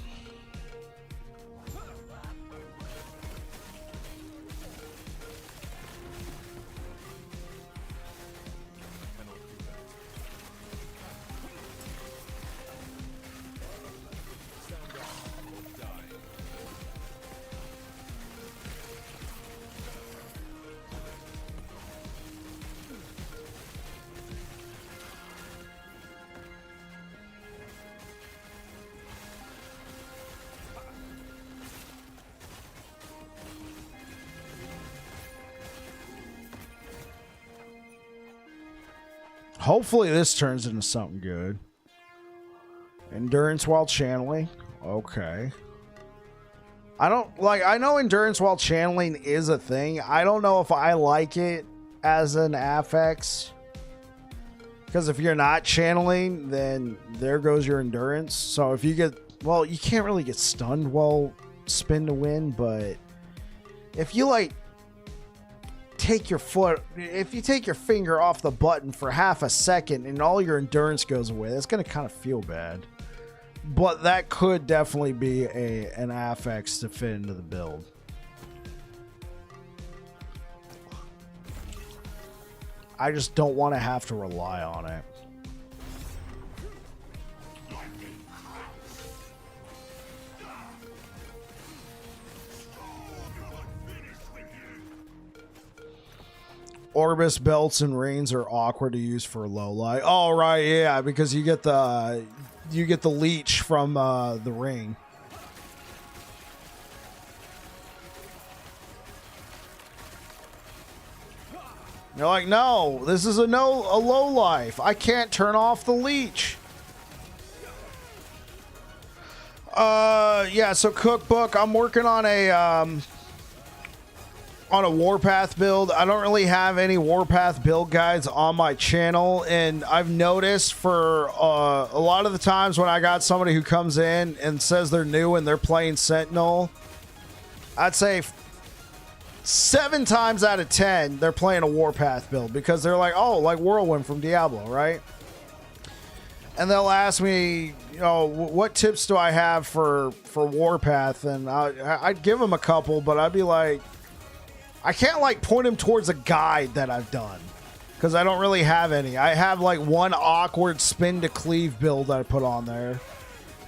Hopefully this turns into something good. Endurance while channeling. Okay. I don't like. I know endurance while channeling is a thing. I don't know if I like it as an affix. Because if you're not channeling, then there goes your endurance. So if you get, well, you can't really get stunned while spin to win, but if you like take your foot, if you take your finger off the button for half a second and all your endurance goes away, that's going to kind of feel bad. But that could definitely be an affix to fit into the build. I just don't want to have to rely on it. Orbis belts and reins are awkward to use for low light. Oh right, yeah, because you get the leech from the ring. You're like, no, this is a low life. I can't turn off the leech. Yeah, so cookbook, I'm working on a Warpath build. I don't really have any Warpath build guides on my channel, and I've noticed for a lot of the times when I got somebody who comes in and says they're new and they're playing Sentinel, I'd say 7 times out of 10 they're playing a Warpath build because they're like, oh, like Whirlwind from Diablo, right? And they'll ask me, you know, what tips do I have for Warpath? And I'd give them a couple, but I'd be like, I can't like point them towards a guide that I've done because I don't really have any. I have like one awkward spin to cleave build that I put on there.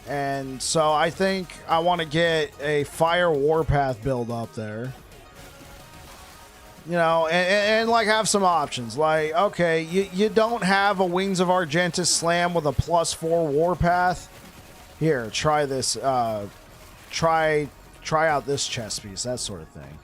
And so I think I want to get a Fire Warpath build up there. You know, and like have some options. Like, okay, you don't have a Wings of Argentus slam with a +4 Warpath. Here, try this. Try out this chess piece, that sort of thing.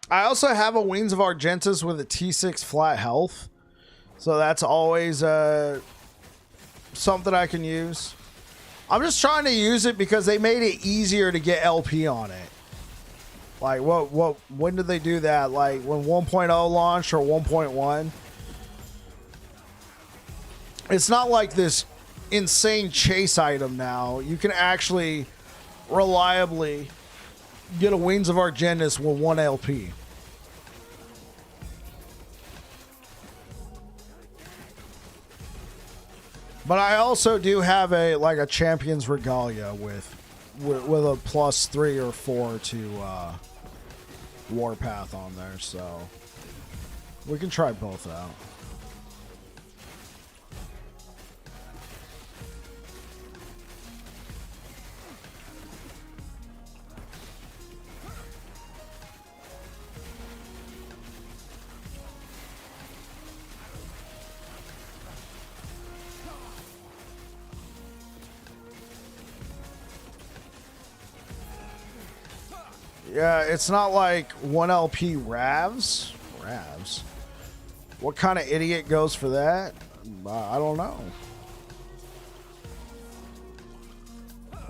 I also have a Wings of Argentus with a T6 flat health. So that's always something I can use. I'm just trying to use it because they made it easier to get LP on it. Like, when did they do that? Like, when 1.0 launched or 1.1? It's not like this insane chase item now. You can actually reliably get a Wings of Argentus with 1 LP. But I also do have a Champion's Regalia with a +3 or 4 to Warpath on there, so we can try both out. Yeah, it's not like 1 LP Ravs. Ravs? What kind of idiot goes for that? I don't know.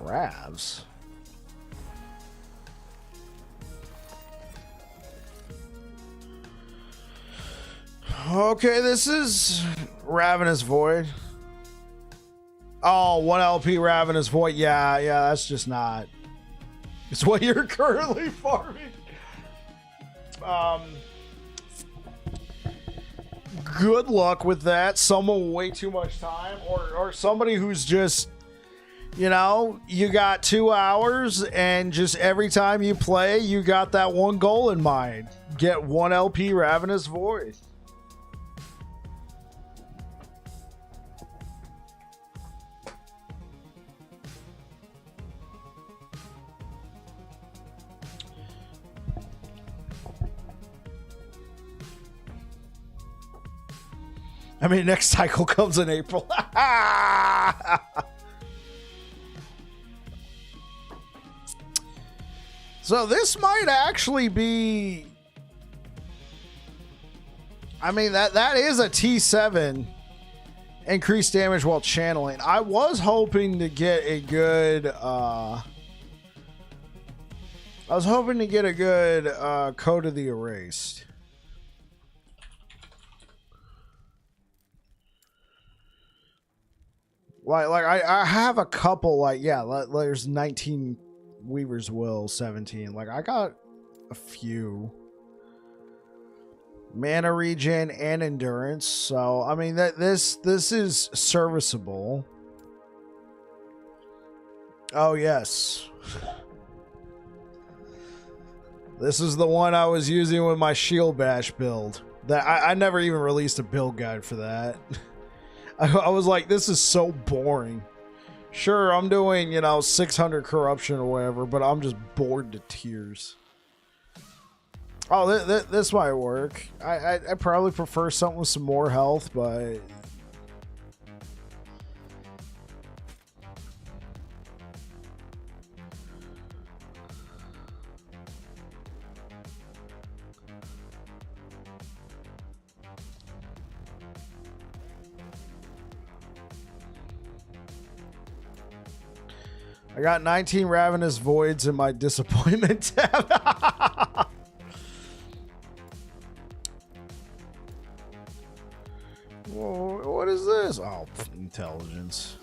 Ravs. Okay, this is Ravenous Void. Oh, 1 LP Ravenous Void. Yeah, that's just not. It's what you're currently farming. Good luck with that. Someone with way too much time, or somebody who's just, you know, you got 2 hours and just every time you play, you got that one goal in mind. Get 1 LP Ravenous Void. I mean, next cycle comes in April. So this might actually be... I mean, that is a T7. Increased damage while channeling. I was hoping to get a good... Code of the Erased. Like I have a couple, like, yeah, there's 19 Weaver's Will, 17. Like, I got a few. Mana regen and endurance. So, I mean, this is serviceable. Oh, yes. This is the one I was using with my Shield Bash build. That I never even released a build guide for that. I was like, this is so boring. Sure, I'm doing, 600 corruption or whatever, but I'm just bored to tears. Oh, this might work. I probably prefer something with some more health, but... I got 19 Ravenous Voids in my disappointment tab. Whoa, what is this? Oh, intelligence.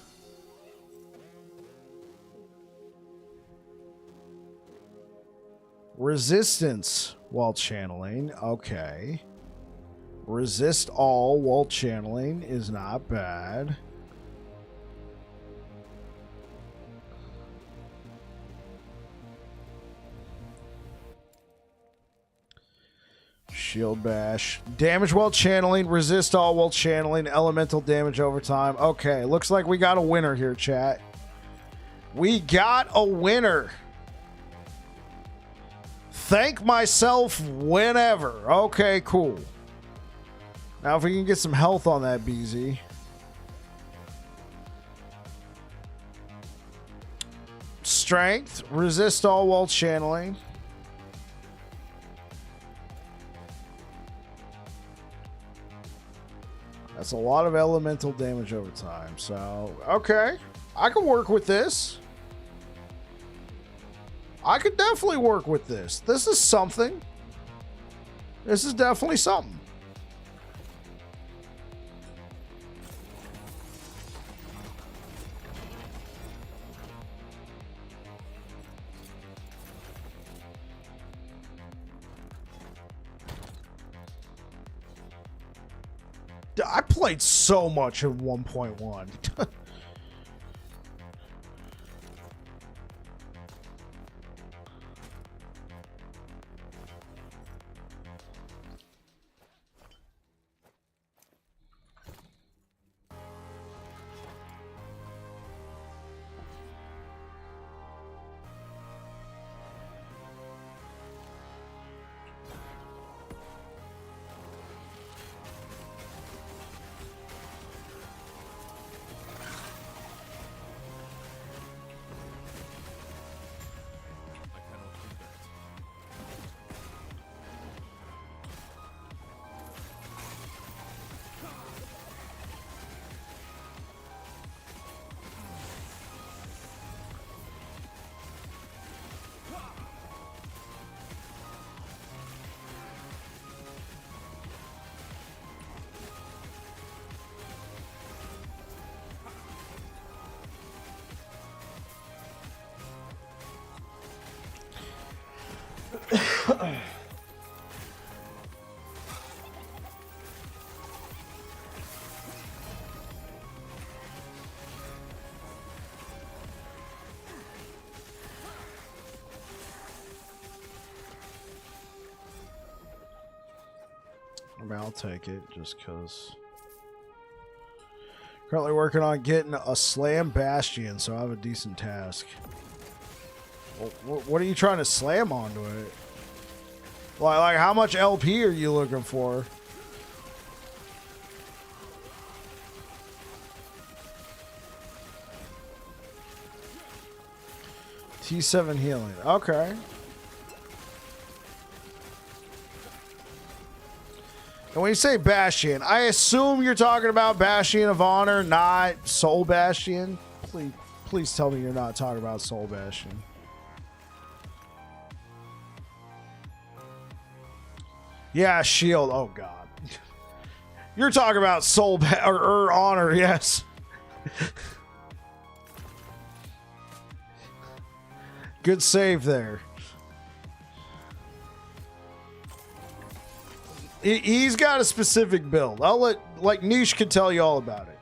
Resistance while channeling. Okay. Resist all while channeling is not bad. Shield Bash. Damage while channeling. Resist all while channeling. Elemental damage over time. Okay, looks like we got a winner here, chat. We got a winner. Thank myself whenever. Okay, cool. Now if we can get some health on that BZ. Strength. Resist all while channeling. That's a lot of elemental damage over time. So, okay. I can work with this. I could definitely work with this. This is something. This is definitely something. I played so much in 1.1. I mean, I'll take it just because. Currently working on getting a slam bastion, so I have a decent task. What are you trying to slam onto it? Like how much LP are you looking for? T7 healing. Okay. And when you say Bastion, I assume you're talking about Bastion of Honor, not Soul Bastion. Please tell me you're not talking about Soul Bastion. Yeah, Shield. Oh, God. You're talking about Soul or Honor, yes. Good save there. He's got a specific build. I'll let Niche can tell you all about it.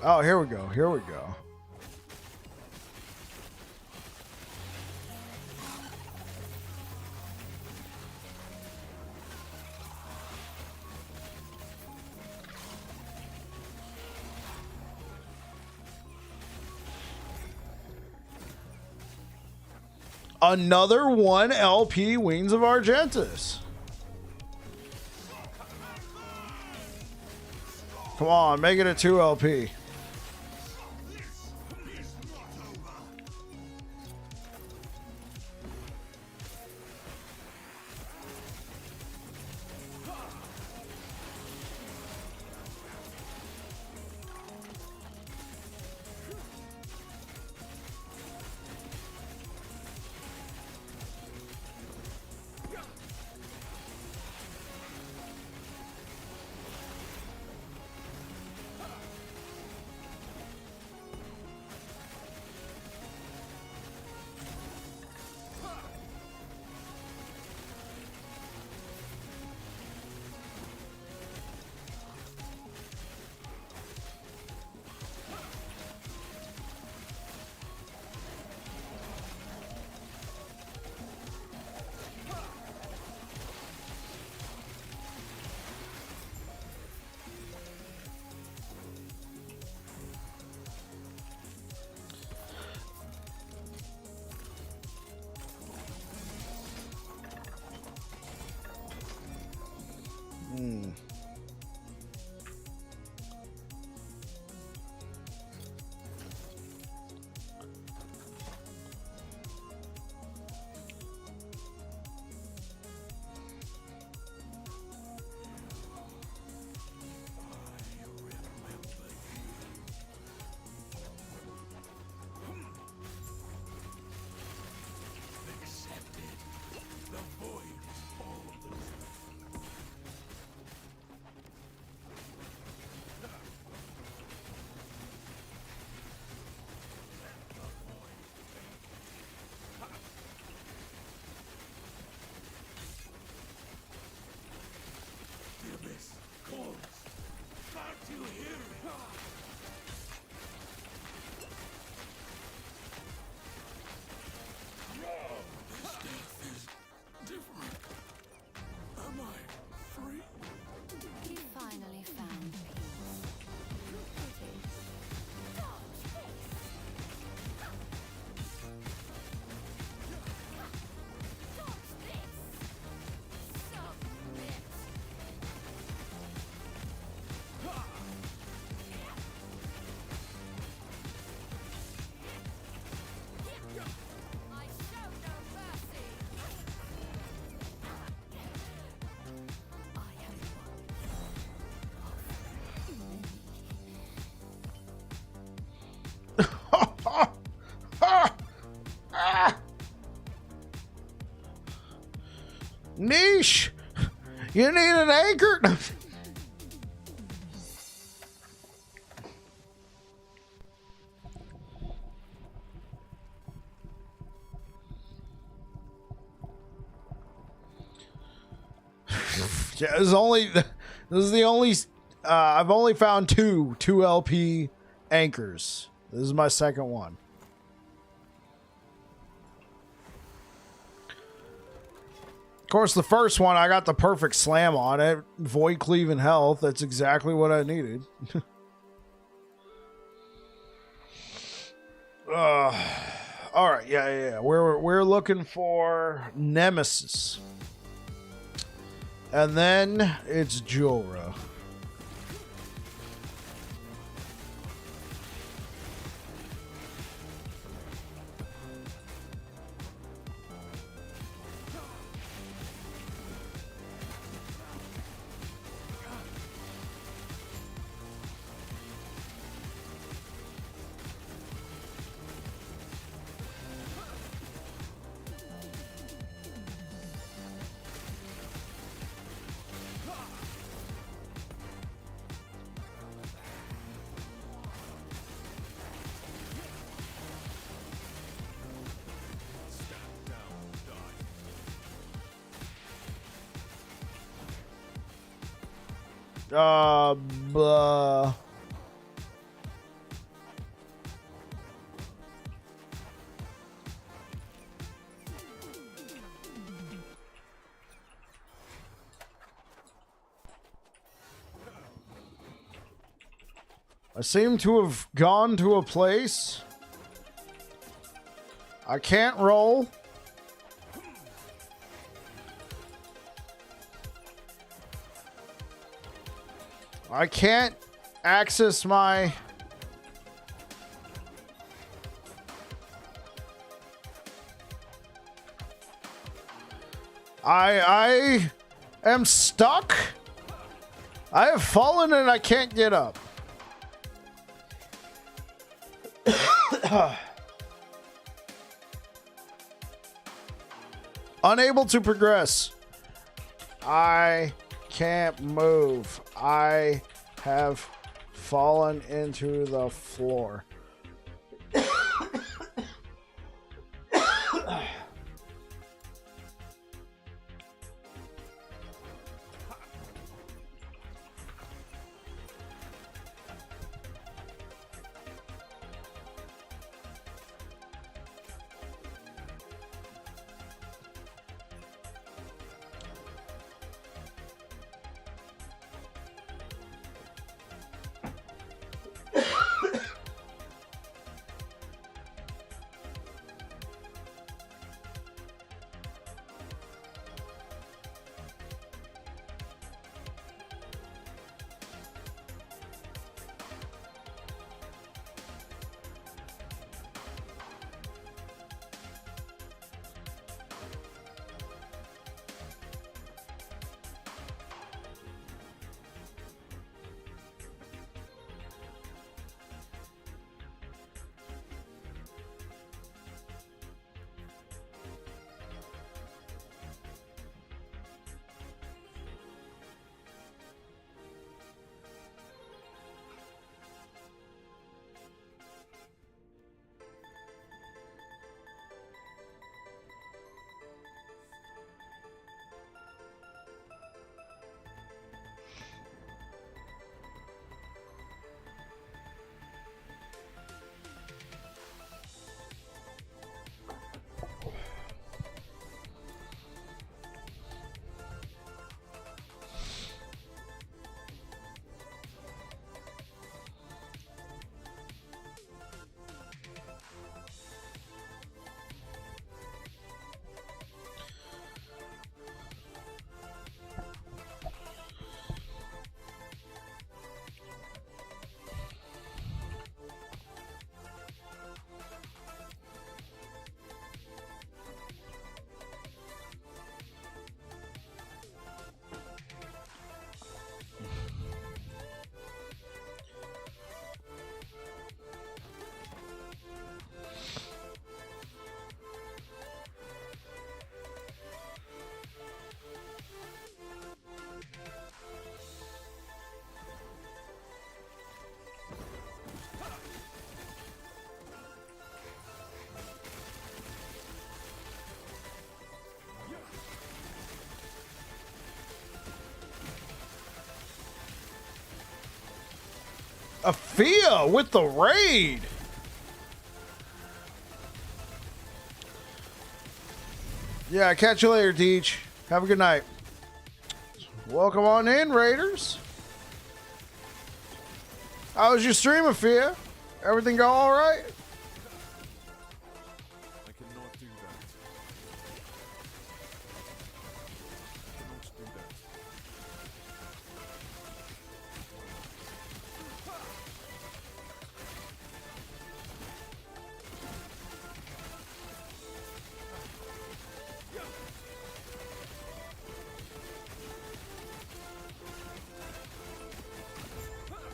Oh, here we go. Here we go. Another 1 LP Wings of Argentus. Come on, make it a 2 LP. He finally found peace. I show no mercy. I am Niche, You need an anchor? Yeah, this is the only I've only found two LP anchors. This is my second one. Of course, the first one, I got the perfect slam on it. Void cleave and health. That's exactly what I needed. All right, yeah. We're looking for Nemesis. And then it's Jorah. Blah. I seem to have gone to a place. I can't roll. I can't access my... I am stuck. I have fallen and I can't get up. Unable to progress. I can't move. I have fallen into the floor. Afia with the raid. Yeah, catch you later, Deej. Have a good night. Welcome on in, Raiders. How was your stream, Afia? Everything go all right? I cannot do that. I cannot do that.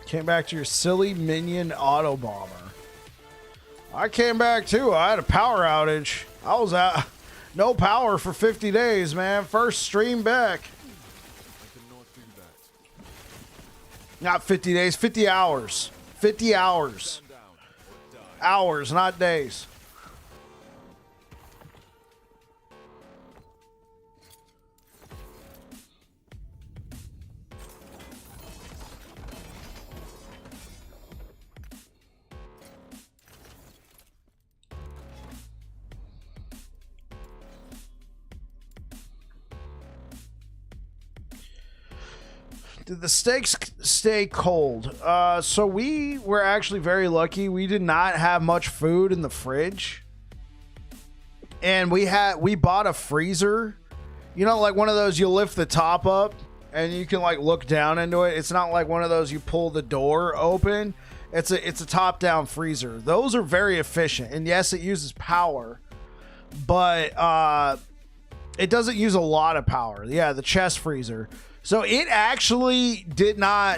Came back to your silly minion auto bomber. I came back too. I had a power outage. I was out. No power for 50 days, man. First stream back. I cannot do that. Not 50 days, 50 hours. 50 hours. Stand down or die. Hours, not days. Did the steaks stay cold? So we were actually very lucky. We did not have much food in the fridge. And we bought a freezer. You know, like one of those you lift the top up and you can like look down into it. It's not like one of those you pull the door open. It's a top-down freezer. Those are very efficient. And yes, it uses power, but it doesn't use a lot of power. Yeah, the chest freezer. So it actually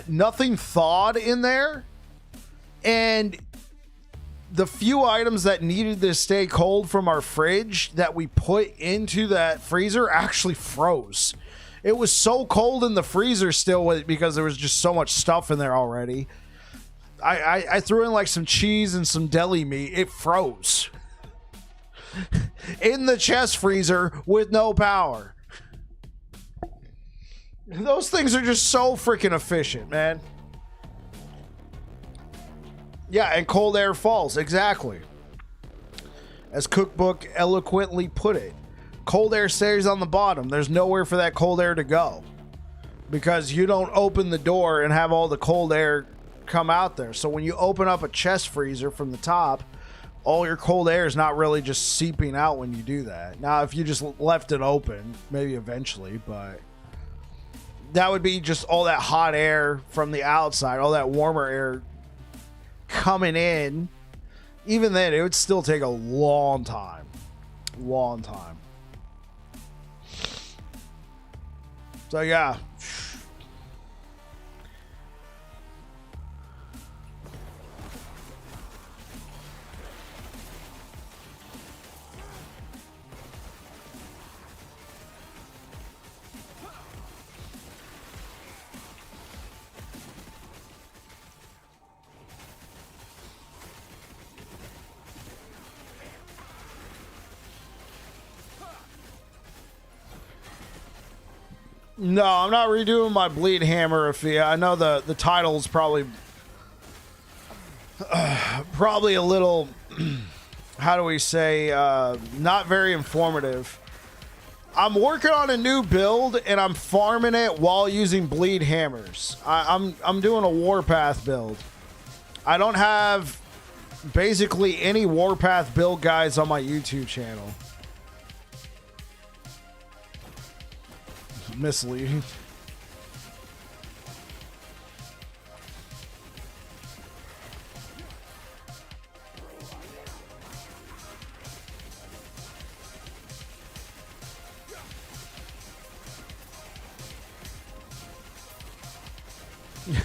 nothing thawed in there. And the few items that needed to stay cold from our fridge that we put into that freezer actually froze. It was so cold in the freezer still because there was just so much stuff in there already. I threw in like some cheese and some deli meat. It froze. In the chest freezer with no power. Those things are just so freaking efficient, man. Yeah, and cold air falls. Exactly. As Cookbook eloquently put it, cold air stays on the bottom. There's nowhere for that cold air to go. Because you don't open the door and have all the cold air come out there. So when you open up a chest freezer from the top, all your cold air is not really just seeping out when you do that. Now, if you just left it open, maybe eventually, but that would be just all that hot air from the outside, all that warmer air coming in. Even then, it would still take a long time. Long time. So, yeah. No, I'm not redoing my Bleed Hammer, Afia. I know the title's probably a little, how do we say, not very informative. I'm working on a new build and I'm farming it while using Bleed Hammers. I'm doing a Warpath build. I don't have basically any Warpath build guides on my YouTube channel. Misleading.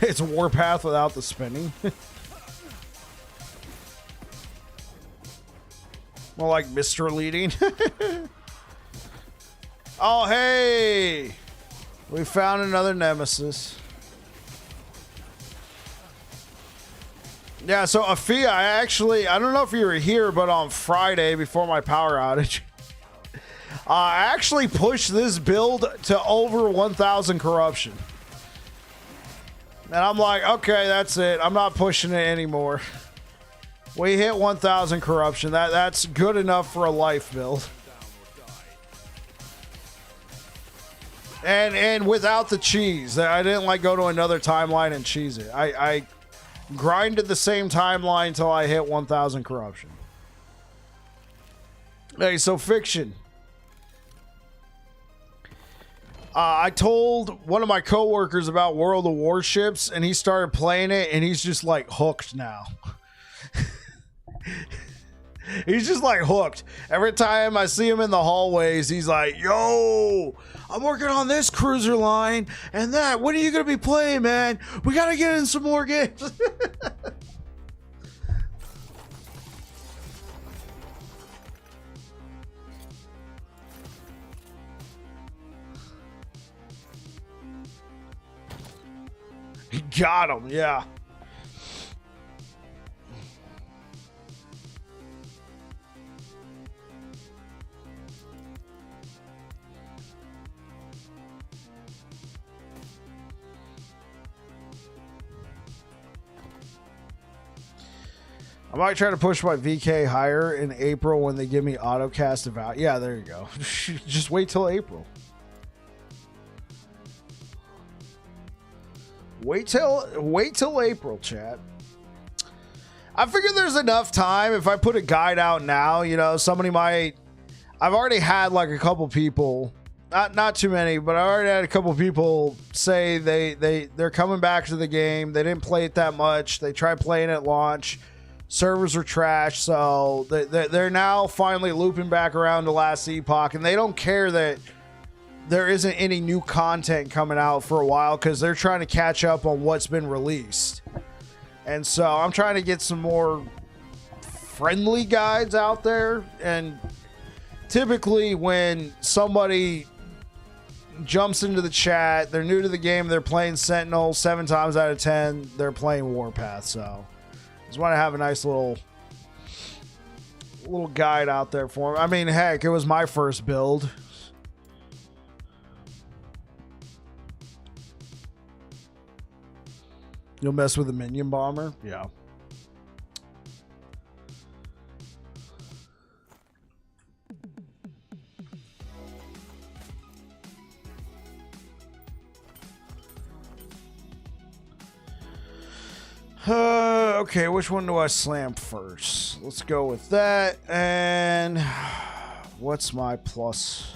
It's Warpath without the spinning. More like Mr. Leading. Oh, hey! We found another nemesis. Yeah, so Afia, I don't know if you were here, but on Friday before my power outage, I actually pushed this build to over 1,000 corruption. And I'm like, okay, that's it. I'm not pushing it anymore. We hit 1,000 corruption. That's good enough for a life build. And without the cheese. I didn't like go to another timeline and cheese it. I grinded the same timeline until I hit 1,000 corruption. Hey, so fiction. I told one of my coworkers about World of Warships, and he started playing it, and he's just like hooked now. He's just like hooked. Every time I see him in the hallways, he's like, yo, I'm working on this cruiser line and that. When are you going to be playing, man? We got to get in some more games. He got him, yeah. I might try to push my VK higher in April when they give me autocast about. Yeah, there you go. Just wait till April. Wait till April, chat. I figure there's enough time if I put a guide out now, you know, somebody might. I've already had like a couple people, not too many, but I already had a couple people say they're coming back to the game. They didn't play it that much. They tried playing it at launch. Servers are trash, so they're now finally looping back around to last Epoch, and they don't care that there isn't any new content coming out for a while because they're trying to catch up on what's been released. And so I'm trying to get some more friendly guides out there. And typically when somebody jumps into the chat, they're new to the game, they're playing Sentinel, 7 times out of 10 they're playing Warpath. So just want to have a nice little guide out there for them. I mean, heck, it was my first build. You'll mess with a minion bomber? Yeah. Okay, which one do I slam first? Let's go with that. And what's my plus?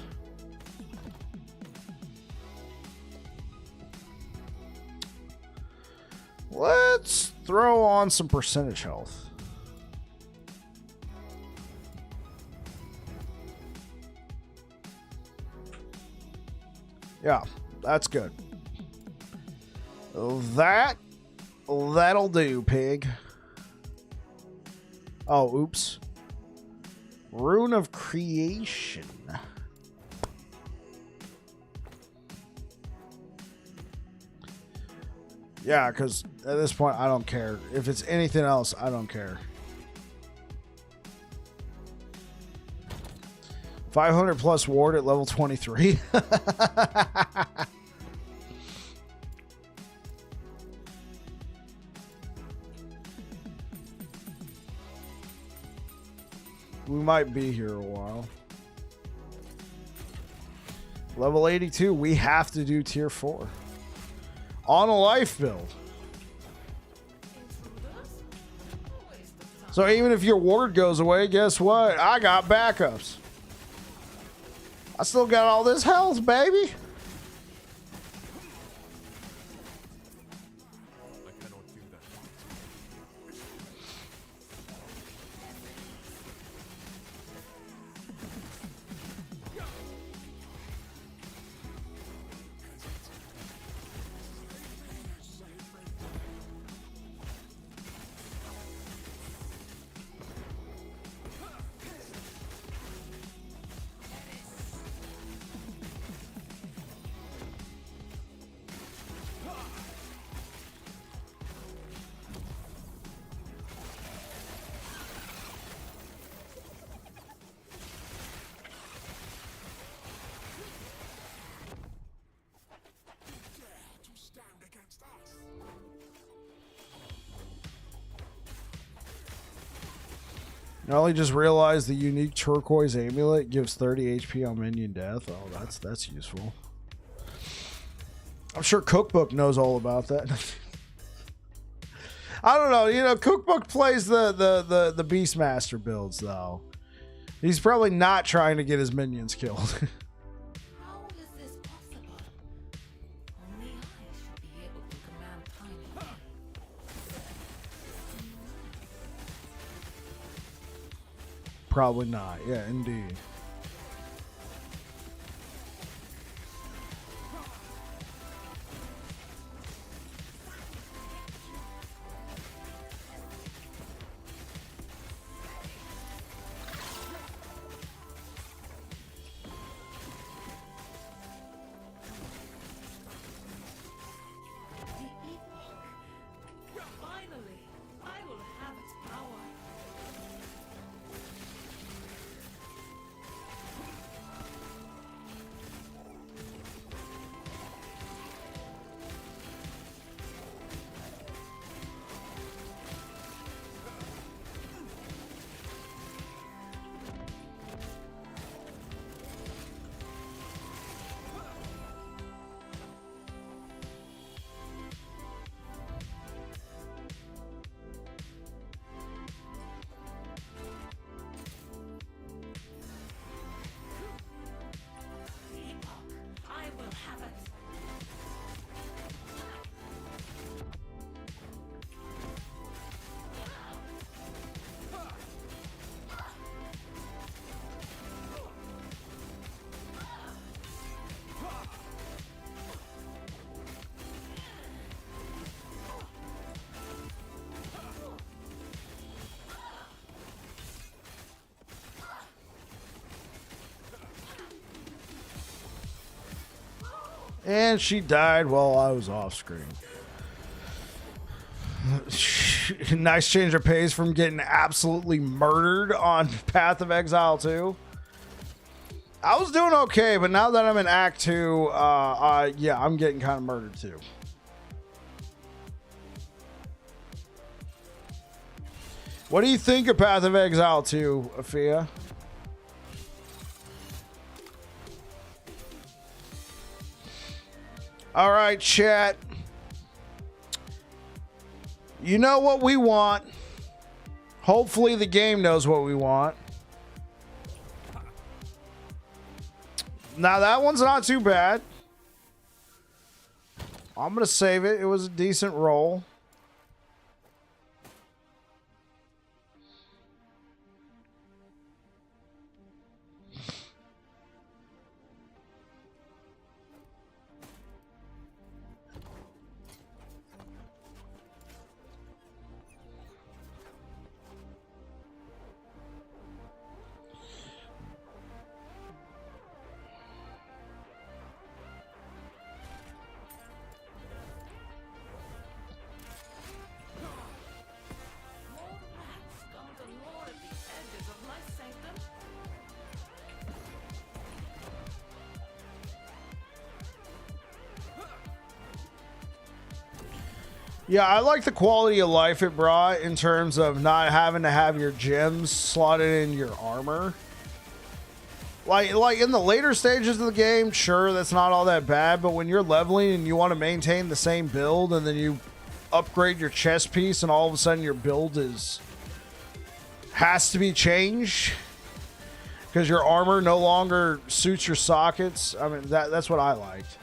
Let's throw on some percentage health. Yeah, that's good. That'll do, pig. Oh, oops. Rune of Creation. Yeah, because at this point, I don't care. If it's anything else, I don't care. 500 plus ward at level 23. We might be here a while. Level 82, we have to do tier 4. On a life build. So even if your ward goes away, guess what? I got backups. I still got all this health, baby. I only just realized the unique turquoise amulet gives 30 HP on minion death. Oh, that's useful. I'm sure Cookbook knows all about that. I don't know. You know, Cookbook plays the Beastmaster builds though. He's probably not trying to get his minions killed. How is this possible? Only I should be able to command tiny. Probably not. Yeah, indeed. The Epoch. Finally, I will have its power. The Epoch. I will have it. And she died while I was off screen. Nice change of pace from getting absolutely murdered on Path of Exile 2. I was doing okay, but now that I'm in Act 2, yeah, I'm getting kind of murdered too. What do you think of Path of Exile 2, Afia? All right, chat. You know what we want. Hopefully the game knows what we want. Now that one's not too bad. I'm going to save it. It was a decent roll. More rats come to lure at the edges of my sanctum. Yeah, I like the quality of life it brought in terms of not having to have your gems slotted in your armor. Like in the later stages of the game, sure, that's not all that bad, but when you're leveling and you want to maintain the same build and then you upgrade your chest piece and all of a sudden your build has to be changed because your armor no longer suits your sockets. I mean, that's what I liked.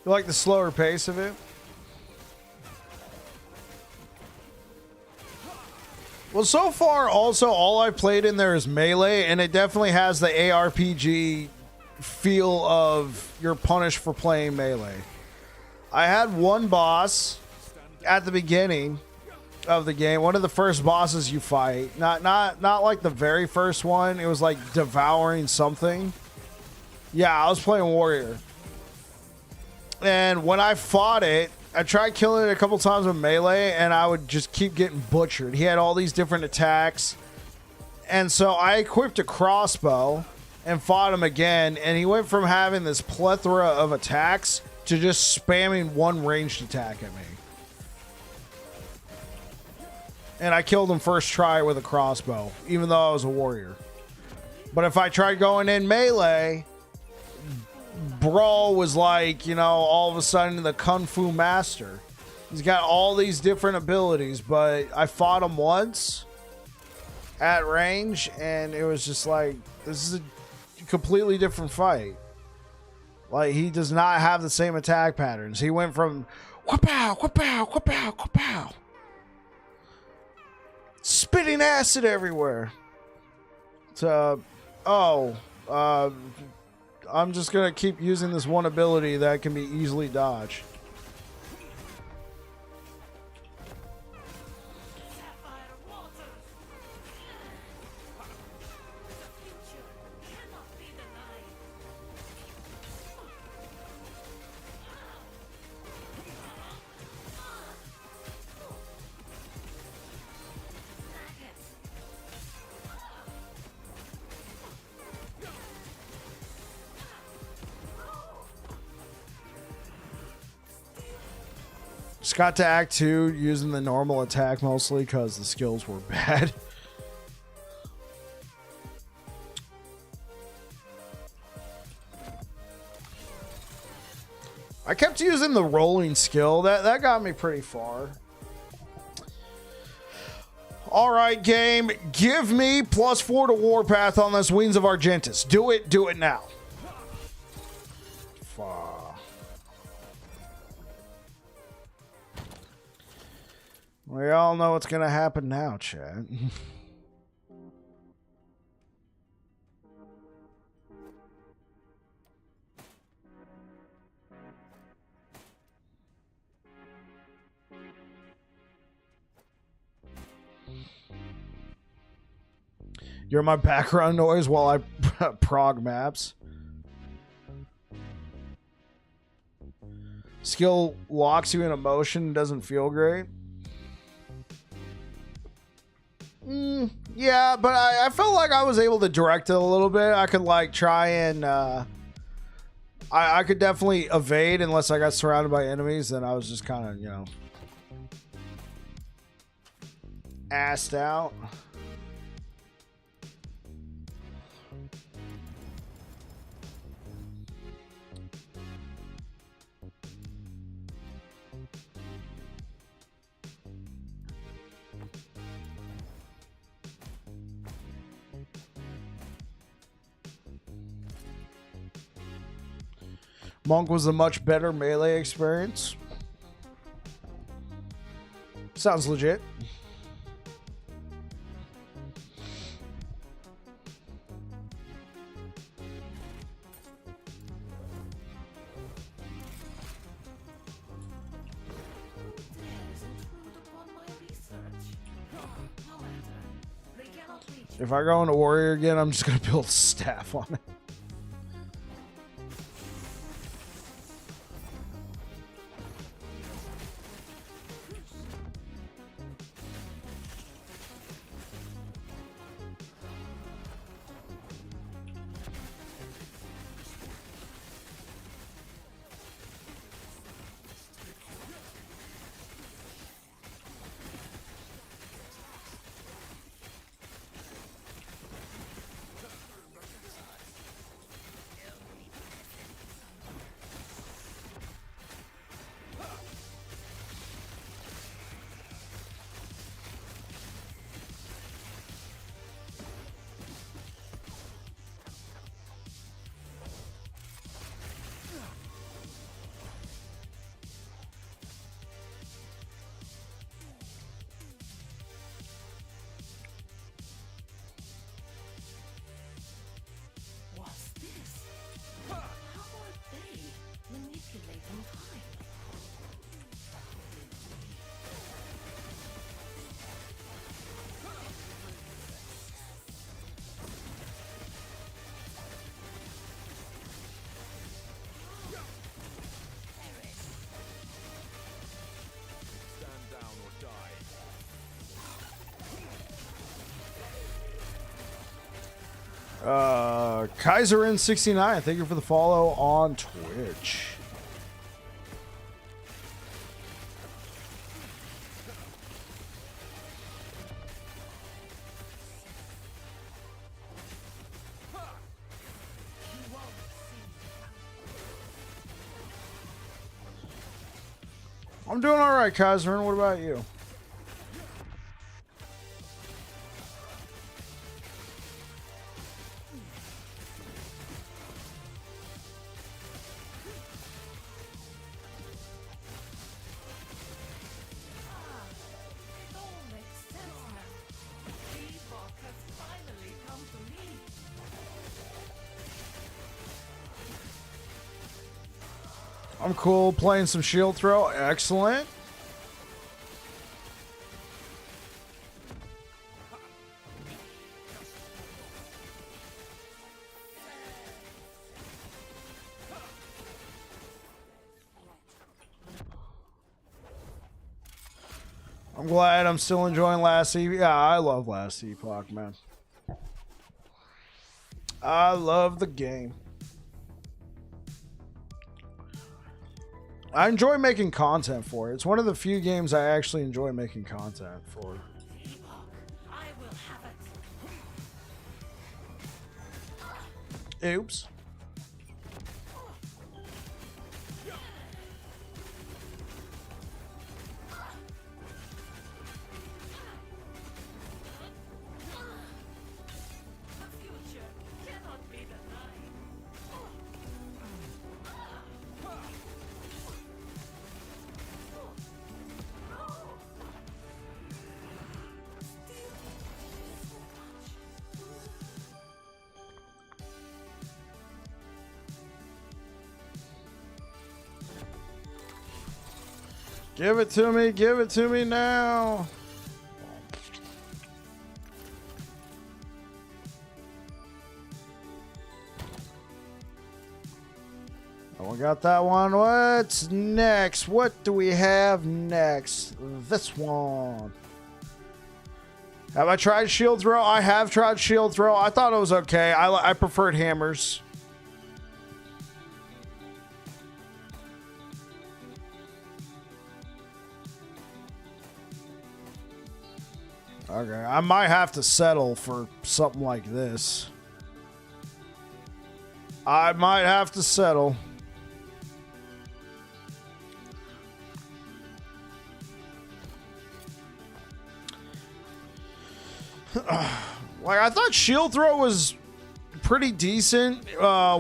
You like the slower pace of it? Well, so far, also, all I played in there is Melee, and it definitely has the ARPG feel of you're punished for playing Melee. I had one boss at the beginning of the game, one of the first bosses you fight. Not like the very first one. It was like devouring something. Yeah, I was playing Warrior. And when I fought it, I tried killing it a couple times with Melee, and I would just keep getting butchered. He had all these different attacks. And so I equipped a crossbow and fought him again, and he went from having this plethora of attacks to just spamming one ranged attack at me. And I killed him first try with a crossbow, even though I was a warrior. But if I tried going in Melee, Brawl was like, you know, all of a sudden the Kung Fu master. He's got all these different abilities, but I fought him once at range, and it was just like, this is a completely different fight. Like, he does not have the same attack patterns. He went from wha-pow, wha-pow, wha-pow, wha-pow, spitting acid everywhere to, I'm just going to keep using this one ability that can be easily dodged. Just got to Act 2 using the normal attack mostly because the skills were bad. I kept using the rolling skill. That got me pretty far. All right, game. Give me +4 to Warpath on this Wings of Argentus. Do it. Do it now. Fuck. We all know what's going to happen now, Chad. You're my background noise while I prog maps. Skill locks you in a motion, doesn't feel great. Yeah, but I felt like I was able to direct it a little bit. I could like try and I could definitely evade unless I got surrounded by enemies. Then I was just kind of, you know, assed out. Monk was a much better melee experience. Sounds legit. If I go into warrior again, I'm just gonna build staff on it. Kaiserin69, thank you for the follow on Twitch. I'm doing all right, Kaiserin. What about you? It all makes sense now. Epoch has finally come to me. I'm cool playing some shield throw. Excellent. I'm glad I'm still enjoying last Epoch. Yeah, I love last Epoch, man. I love the game. I enjoy making content for it. It's one of the few games I actually enjoy making content for. Epoch, I will have it. Oops. The future cannot be denied. Give it to me. Give it to me now. Oh, we got that one. What's next? What do we have next? This one. Have I tried shield throw? I have tried shield throw. I thought it was okay. I preferred hammers. Okay, I might have to settle for something like this. I might have to settle. Like, I thought shield throw was pretty decent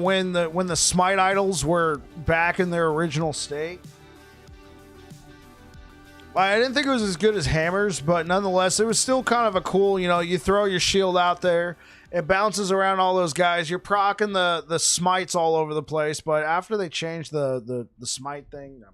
when the smite idols were back in their original state. I didn't think it was as good as hammers, but nonetheless, it was still kind of a cool, you know, you throw your shield out there, it bounces around all those guys, you're proccing the smites all over the place, but after they changed the smite thing,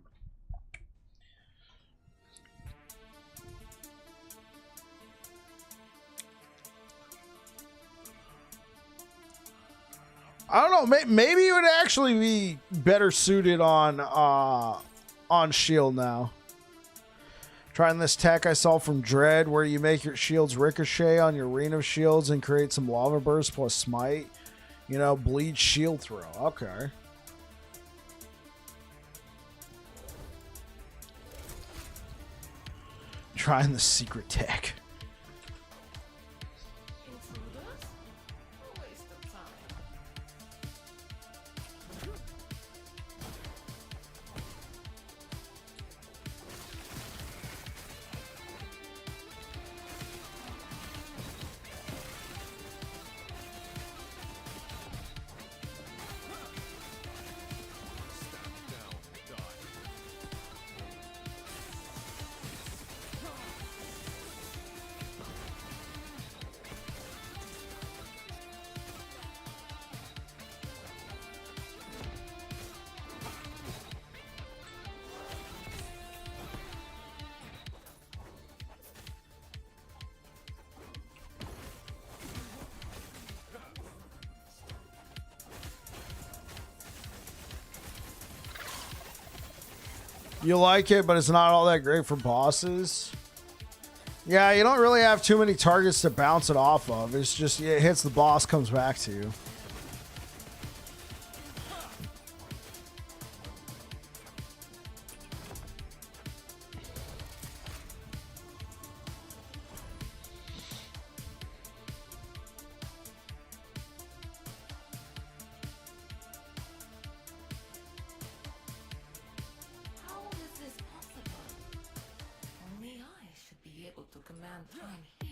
I don't know, maybe it would actually be better suited on shield now. Trying this tech I saw from Dread where you make your shields ricochet on your Arena of Shields and create some lava burst plus smite. You know, bleed shield throw. Okay. Trying the secret tech. Intruders? A waste of time. You like it, but it's not all that great for bosses. Yeah, you don't really have too many targets to bounce it off of. It's just, it hits the boss, comes back to you. How is this possible? Only I should be able to command time here.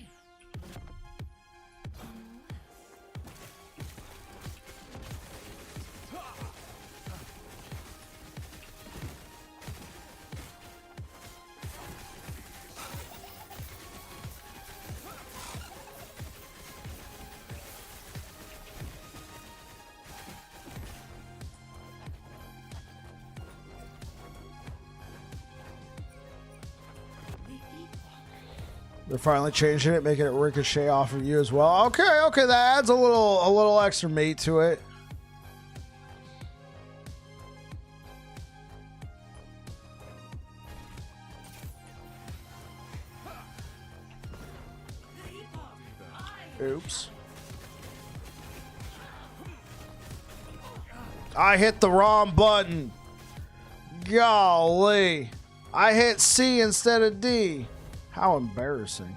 They're finally changing it, making it ricochet off of you as well. Okay, okay, that adds a little extra meat to it. Oops. I hit the wrong button. Golly. I hit C instead of D. How embarrassing.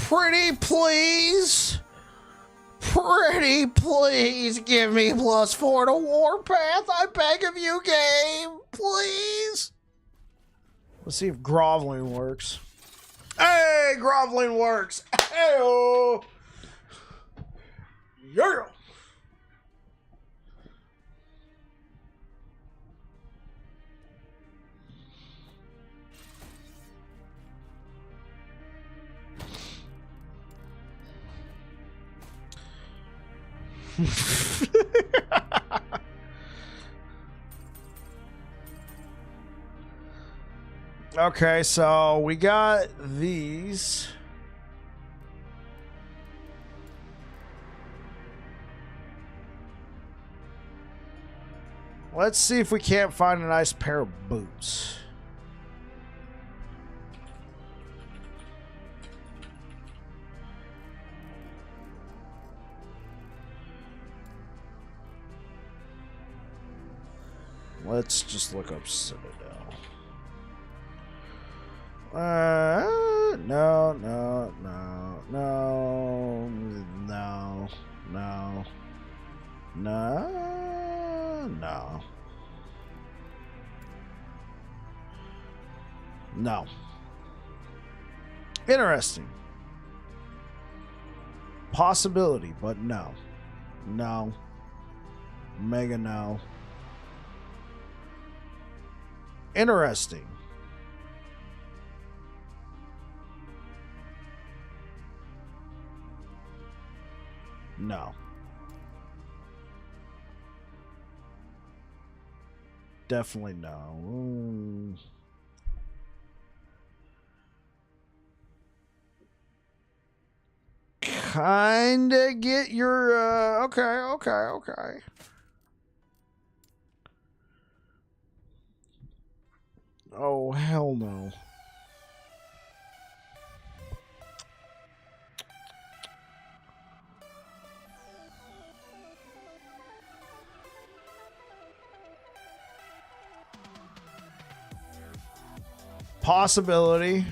Pretty please. Pretty please give me +4 to Warpath. I beg of you, game. Please. Let's see if groveling works. Hey, groveling works. Hey-oh. Yeah. Okay, so we got these. Let's see if we can't find a nice pair of boots. Let's just look up Citadel. No, no, no, no, no, no, no, no. No. Interesting. Possibility, but no. No. Mega no. Interesting. No. Definitely no. Kinda get your, okay. Oh, hell no. Possibility.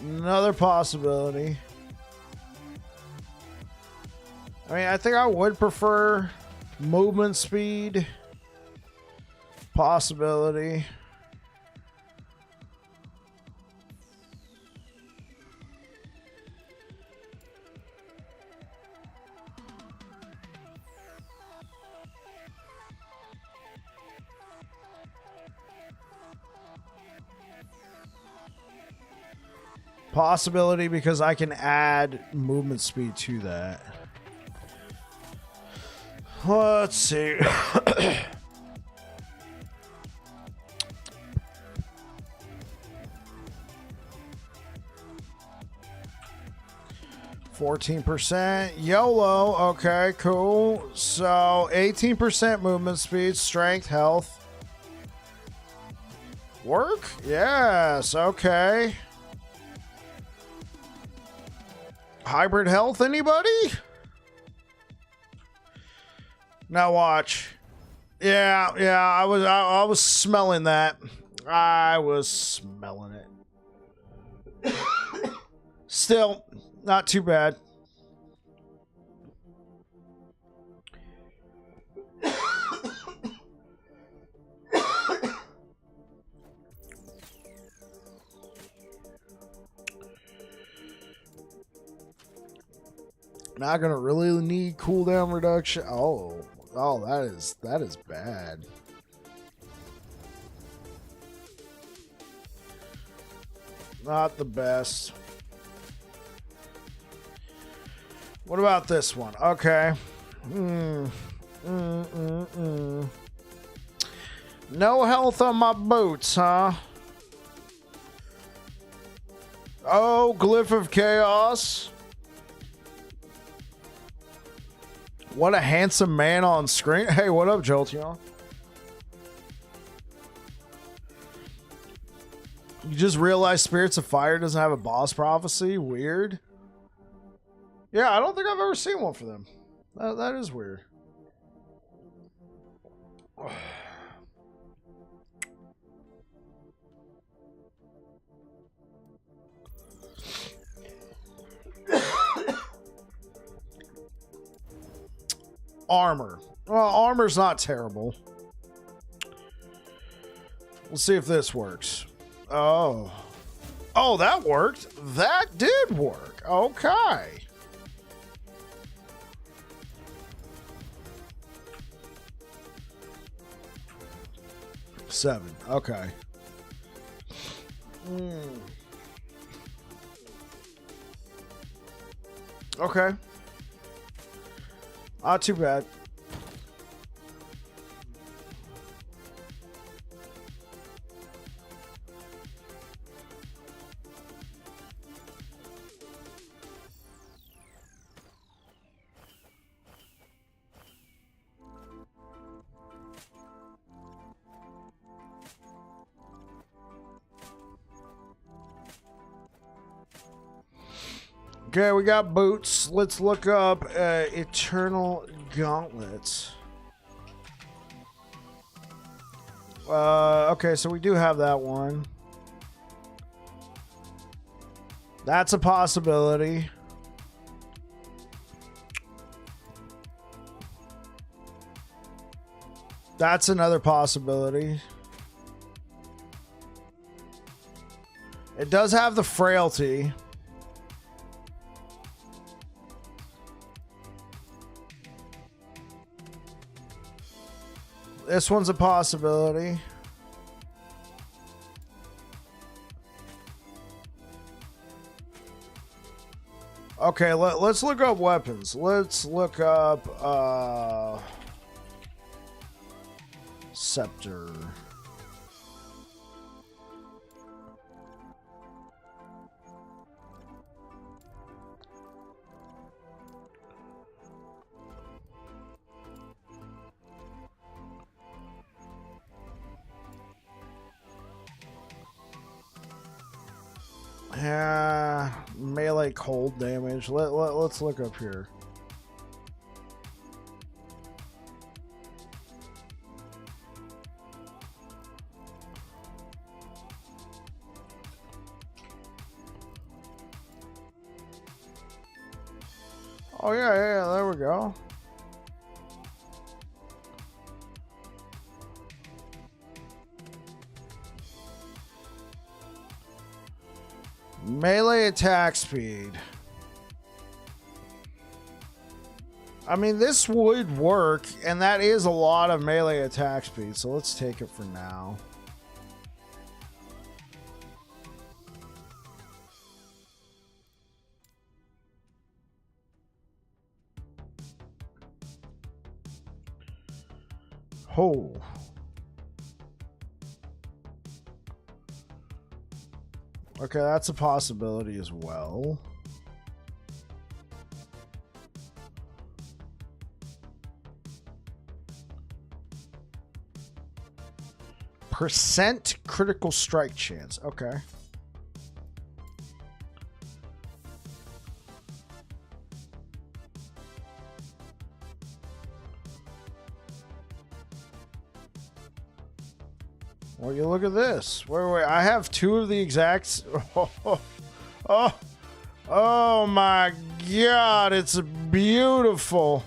Another possibility. I mean, I think I would prefer movement speed. Possibility. Possibility because I can add movement speed to that. Let's see. %, YOLO. Okay, cool. So 18% movement speed, strength, health. Work? Yes, okay. Hybrid health, anybody? Now watch. Yeah, I was smelling that. I was smelling it. Still, not too bad. Not gonna really need cooldown reduction. Oh, that is bad. Not the best. What about this one? Okay. No health on my boots, huh? Oh, Glyph of Chaos. What a handsome man on screen. Hey, what up, Jolteon? You just realized Spirits of Fire doesn't have a boss prophecy? Weird. Yeah, I don't think I've ever seen one for them. That is weird. Armor. Well, armor's not terrible. Let's see if this works. Oh. Oh, that worked. That did work. Okay. Seven. Okay. Okay. Not too bad. Okay, we got boots. Let's look up Eternal Gauntlets. Okay, so we do have that one. That's a possibility. That's another possibility. It does have the frailty. This one's a possibility. Okay, let's look up weapons. Let's look up scepter. Yeah, melee cold damage. Let's look up here. Oh yeah, there we go. Melee attack speed. I mean, this would work, and that is a lot of melee attack speed, so let's take it for now. Oh. Okay, that's a possibility as well. Percent critical strike chance. Okay. Well, you look at this. Wait. I have two of the exact. Oh my God! It's beautiful.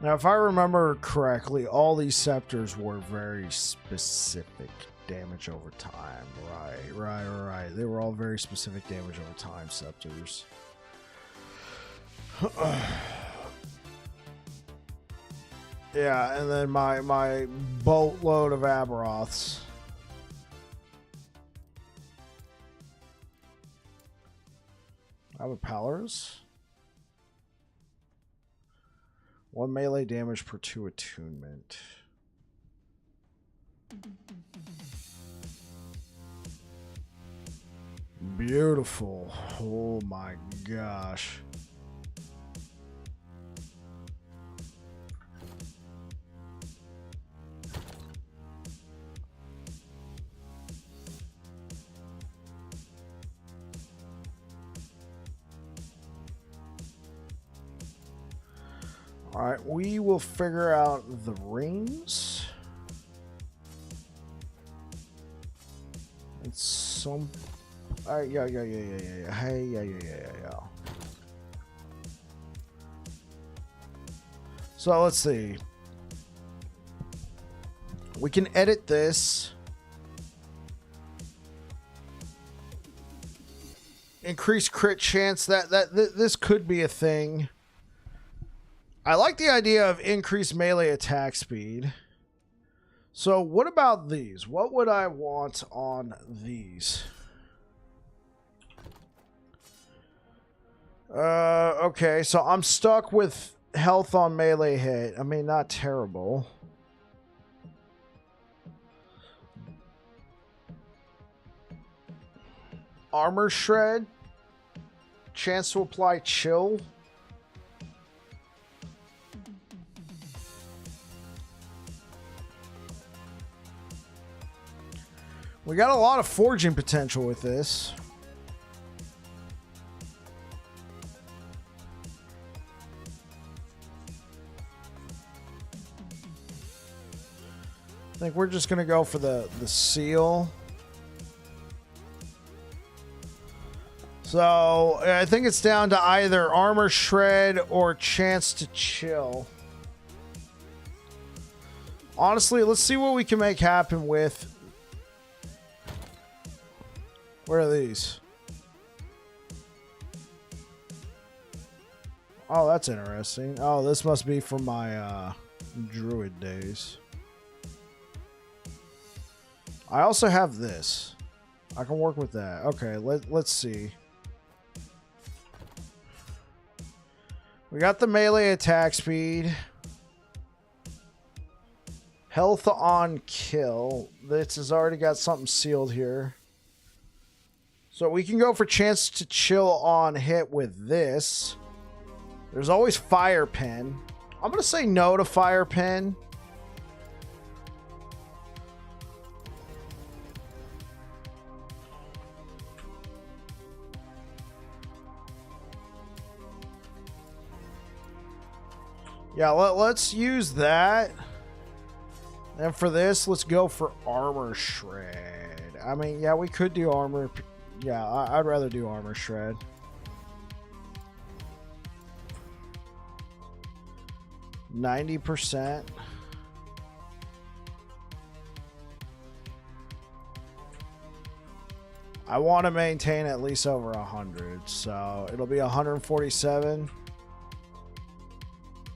Now, if I remember correctly, all these scepters were very specific damage over time. Right. They were all very specific damage over time scepters. Yeah, and then my boatload of Aberoths. I have a Palaris. 1 melee damage per 2 attunement. Beautiful. Oh my gosh. All right, we will figure out the rings. It's some. Yeah. Hey, yeah. So let's see. We can edit this. Increase crit chance. This could be a thing. I like the idea of increased melee attack speed. So what about these? What would I want on these? Okay, so I'm stuck with health on melee hit. I mean, not terrible. Armor shred. Chance to apply chill. We got a lot of forging potential with this. I think we're just going to go for the seal. So I think it's down to either armor shred or chance to chill. Honestly, let's see what we can make happen with. Where are these? Oh, that's interesting. Oh, this must be from my druid days. I also have this. I can work with that. Okay, let's see. We got the melee attack speed. Health on kill. This has already got something sealed here. So we can go for chance to chill on hit with this. There's always fire pen. I'm going to say no to fire pen. Yeah, let's use that. And for this, let's go for armor shred. I mean, yeah, we could do armor. Yeah, I'd rather do armor shred. %. I want to maintain at least over 100, so it'll be 147.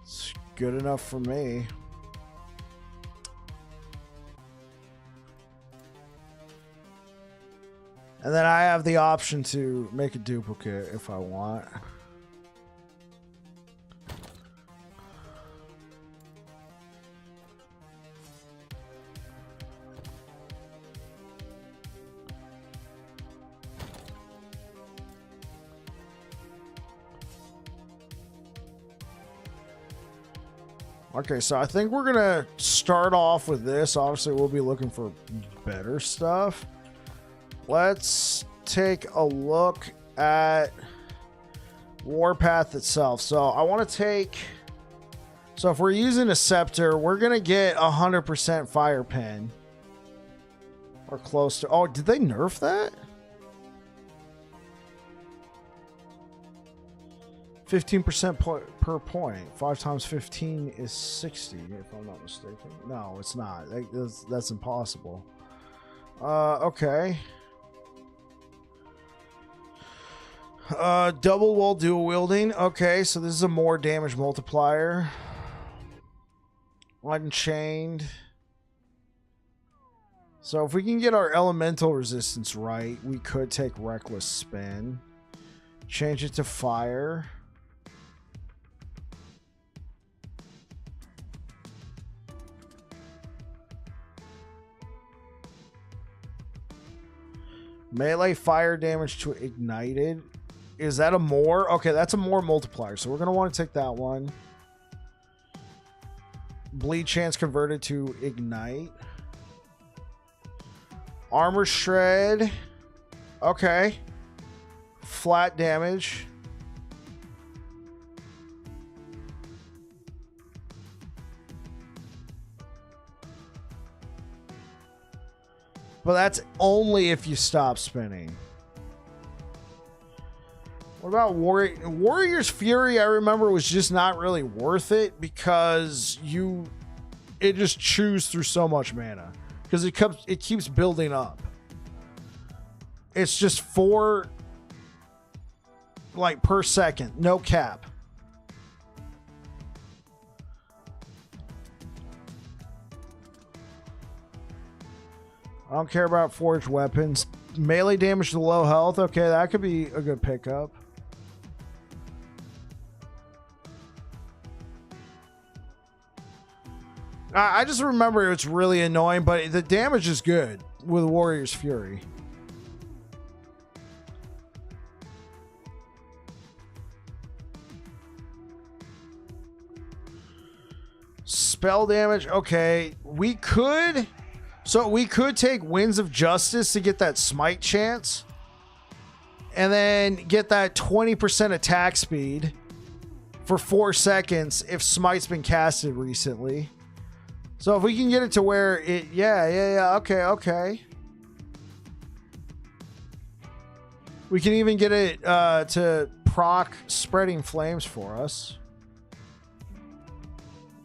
It's good enough for me. And then I have the option to make a duplicate if I want. Okay, so I think we're gonna start off with this. Obviously, we'll be looking for better stuff. Let's take a look at Warpath itself. So I want to take... So if we're using a scepter, we're going to get 100% fire pen. Or close to... Oh, did they nerf that? 15% per point. 5 times 15 is 60, if I'm not mistaken. No, it's not. That's impossible. Okay. Double while dual wielding. Okay, so this is a more damage multiplier. Unchained. So if we can get our elemental resistance right, we could take Reckless Spin. Change it to fire. Melee fire damage to ignited. Is that a more? Okay, that's a more multiplier. So we're going to want to take that one. Bleed chance converted to ignite. Armor shred. Okay. Flat damage. But that's only if you stop spinning. What about Warrior's Fury? I remember was just not really worth it because it just chews through so much mana because it keeps building up. It's just 4 like per second, no cap. I don't care about forged weapons. Melee damage to low health. Okay, that could be a good pickup. I just remember it's really annoying, but the damage is good with Warrior's Fury. Spell damage. Okay, we could take Winds of Justice to get that smite chance. And then get that 20% attack speed for 4 seconds if smite's been casted recently. So if we can get it to where it, yeah, okay. We can even get it to proc Spreading Flames for us.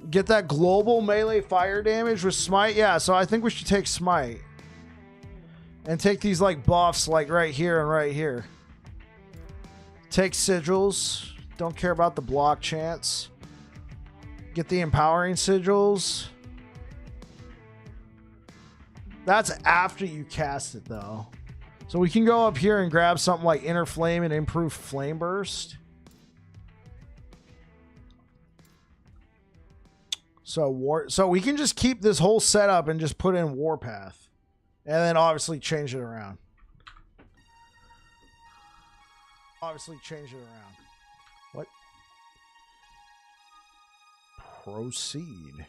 Get that global melee fire damage with smite. Yeah, so I think we should take smite. And take these like buffs like right here and right here. Take sigils. Don't care about the block chance. Get the empowering sigils. That's after you cast it though. So we can go up here and grab something like Inner Flame and Improved Flame Burst. So we can just keep this whole setup and just put in Warpath. And then obviously change it around. What? Proceed.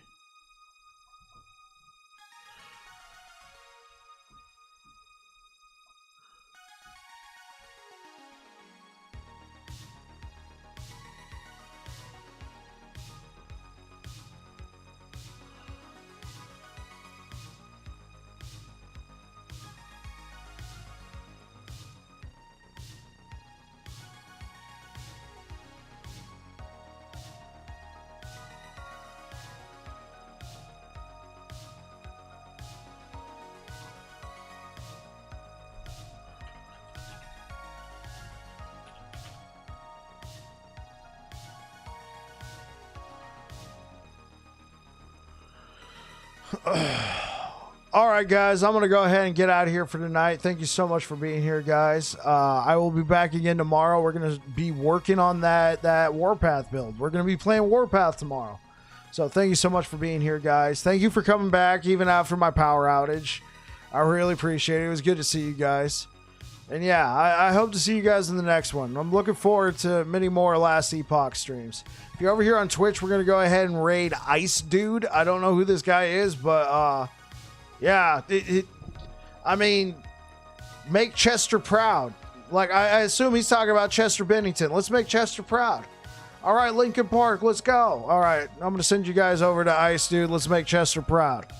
All right, guys, I'm going to go ahead and get out of here for tonight. Thank you so much for being here, guys. I will be back again tomorrow. We're going to be working on that Warpath build. We're going to be playing Warpath tomorrow. So thank you so much for being here, guys. Thank you for coming back even after my power outage. I really appreciate it. It was good to see you guys. And yeah, I hope to see you guys in the next one. I'm looking forward to many more Last Epoch streams. If you're over here on Twitch, we're going to go ahead and raid Ice Dude. I don't know who this guy is, but yeah, I mean, make Chester proud. Like, I assume he's talking about Chester Bennington. Let's make Chester proud. All right, Lincoln Park, let's go. All right, I'm going to send you guys over to Ice Dude. Let's make Chester proud.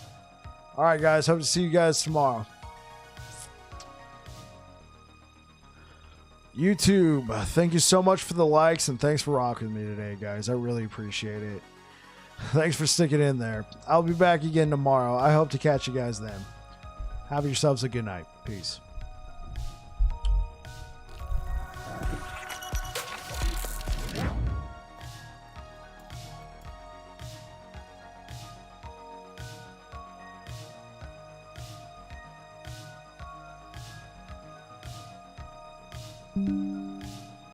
All right, guys, hope to see you guys tomorrow. YouTube, thank you so much for the likes and thanks for rocking with me today, guys. I really appreciate it. Thanks for sticking in there. I'll be back again tomorrow. I hope to catch you guys then. Have yourselves a good night. Peace. Thank you.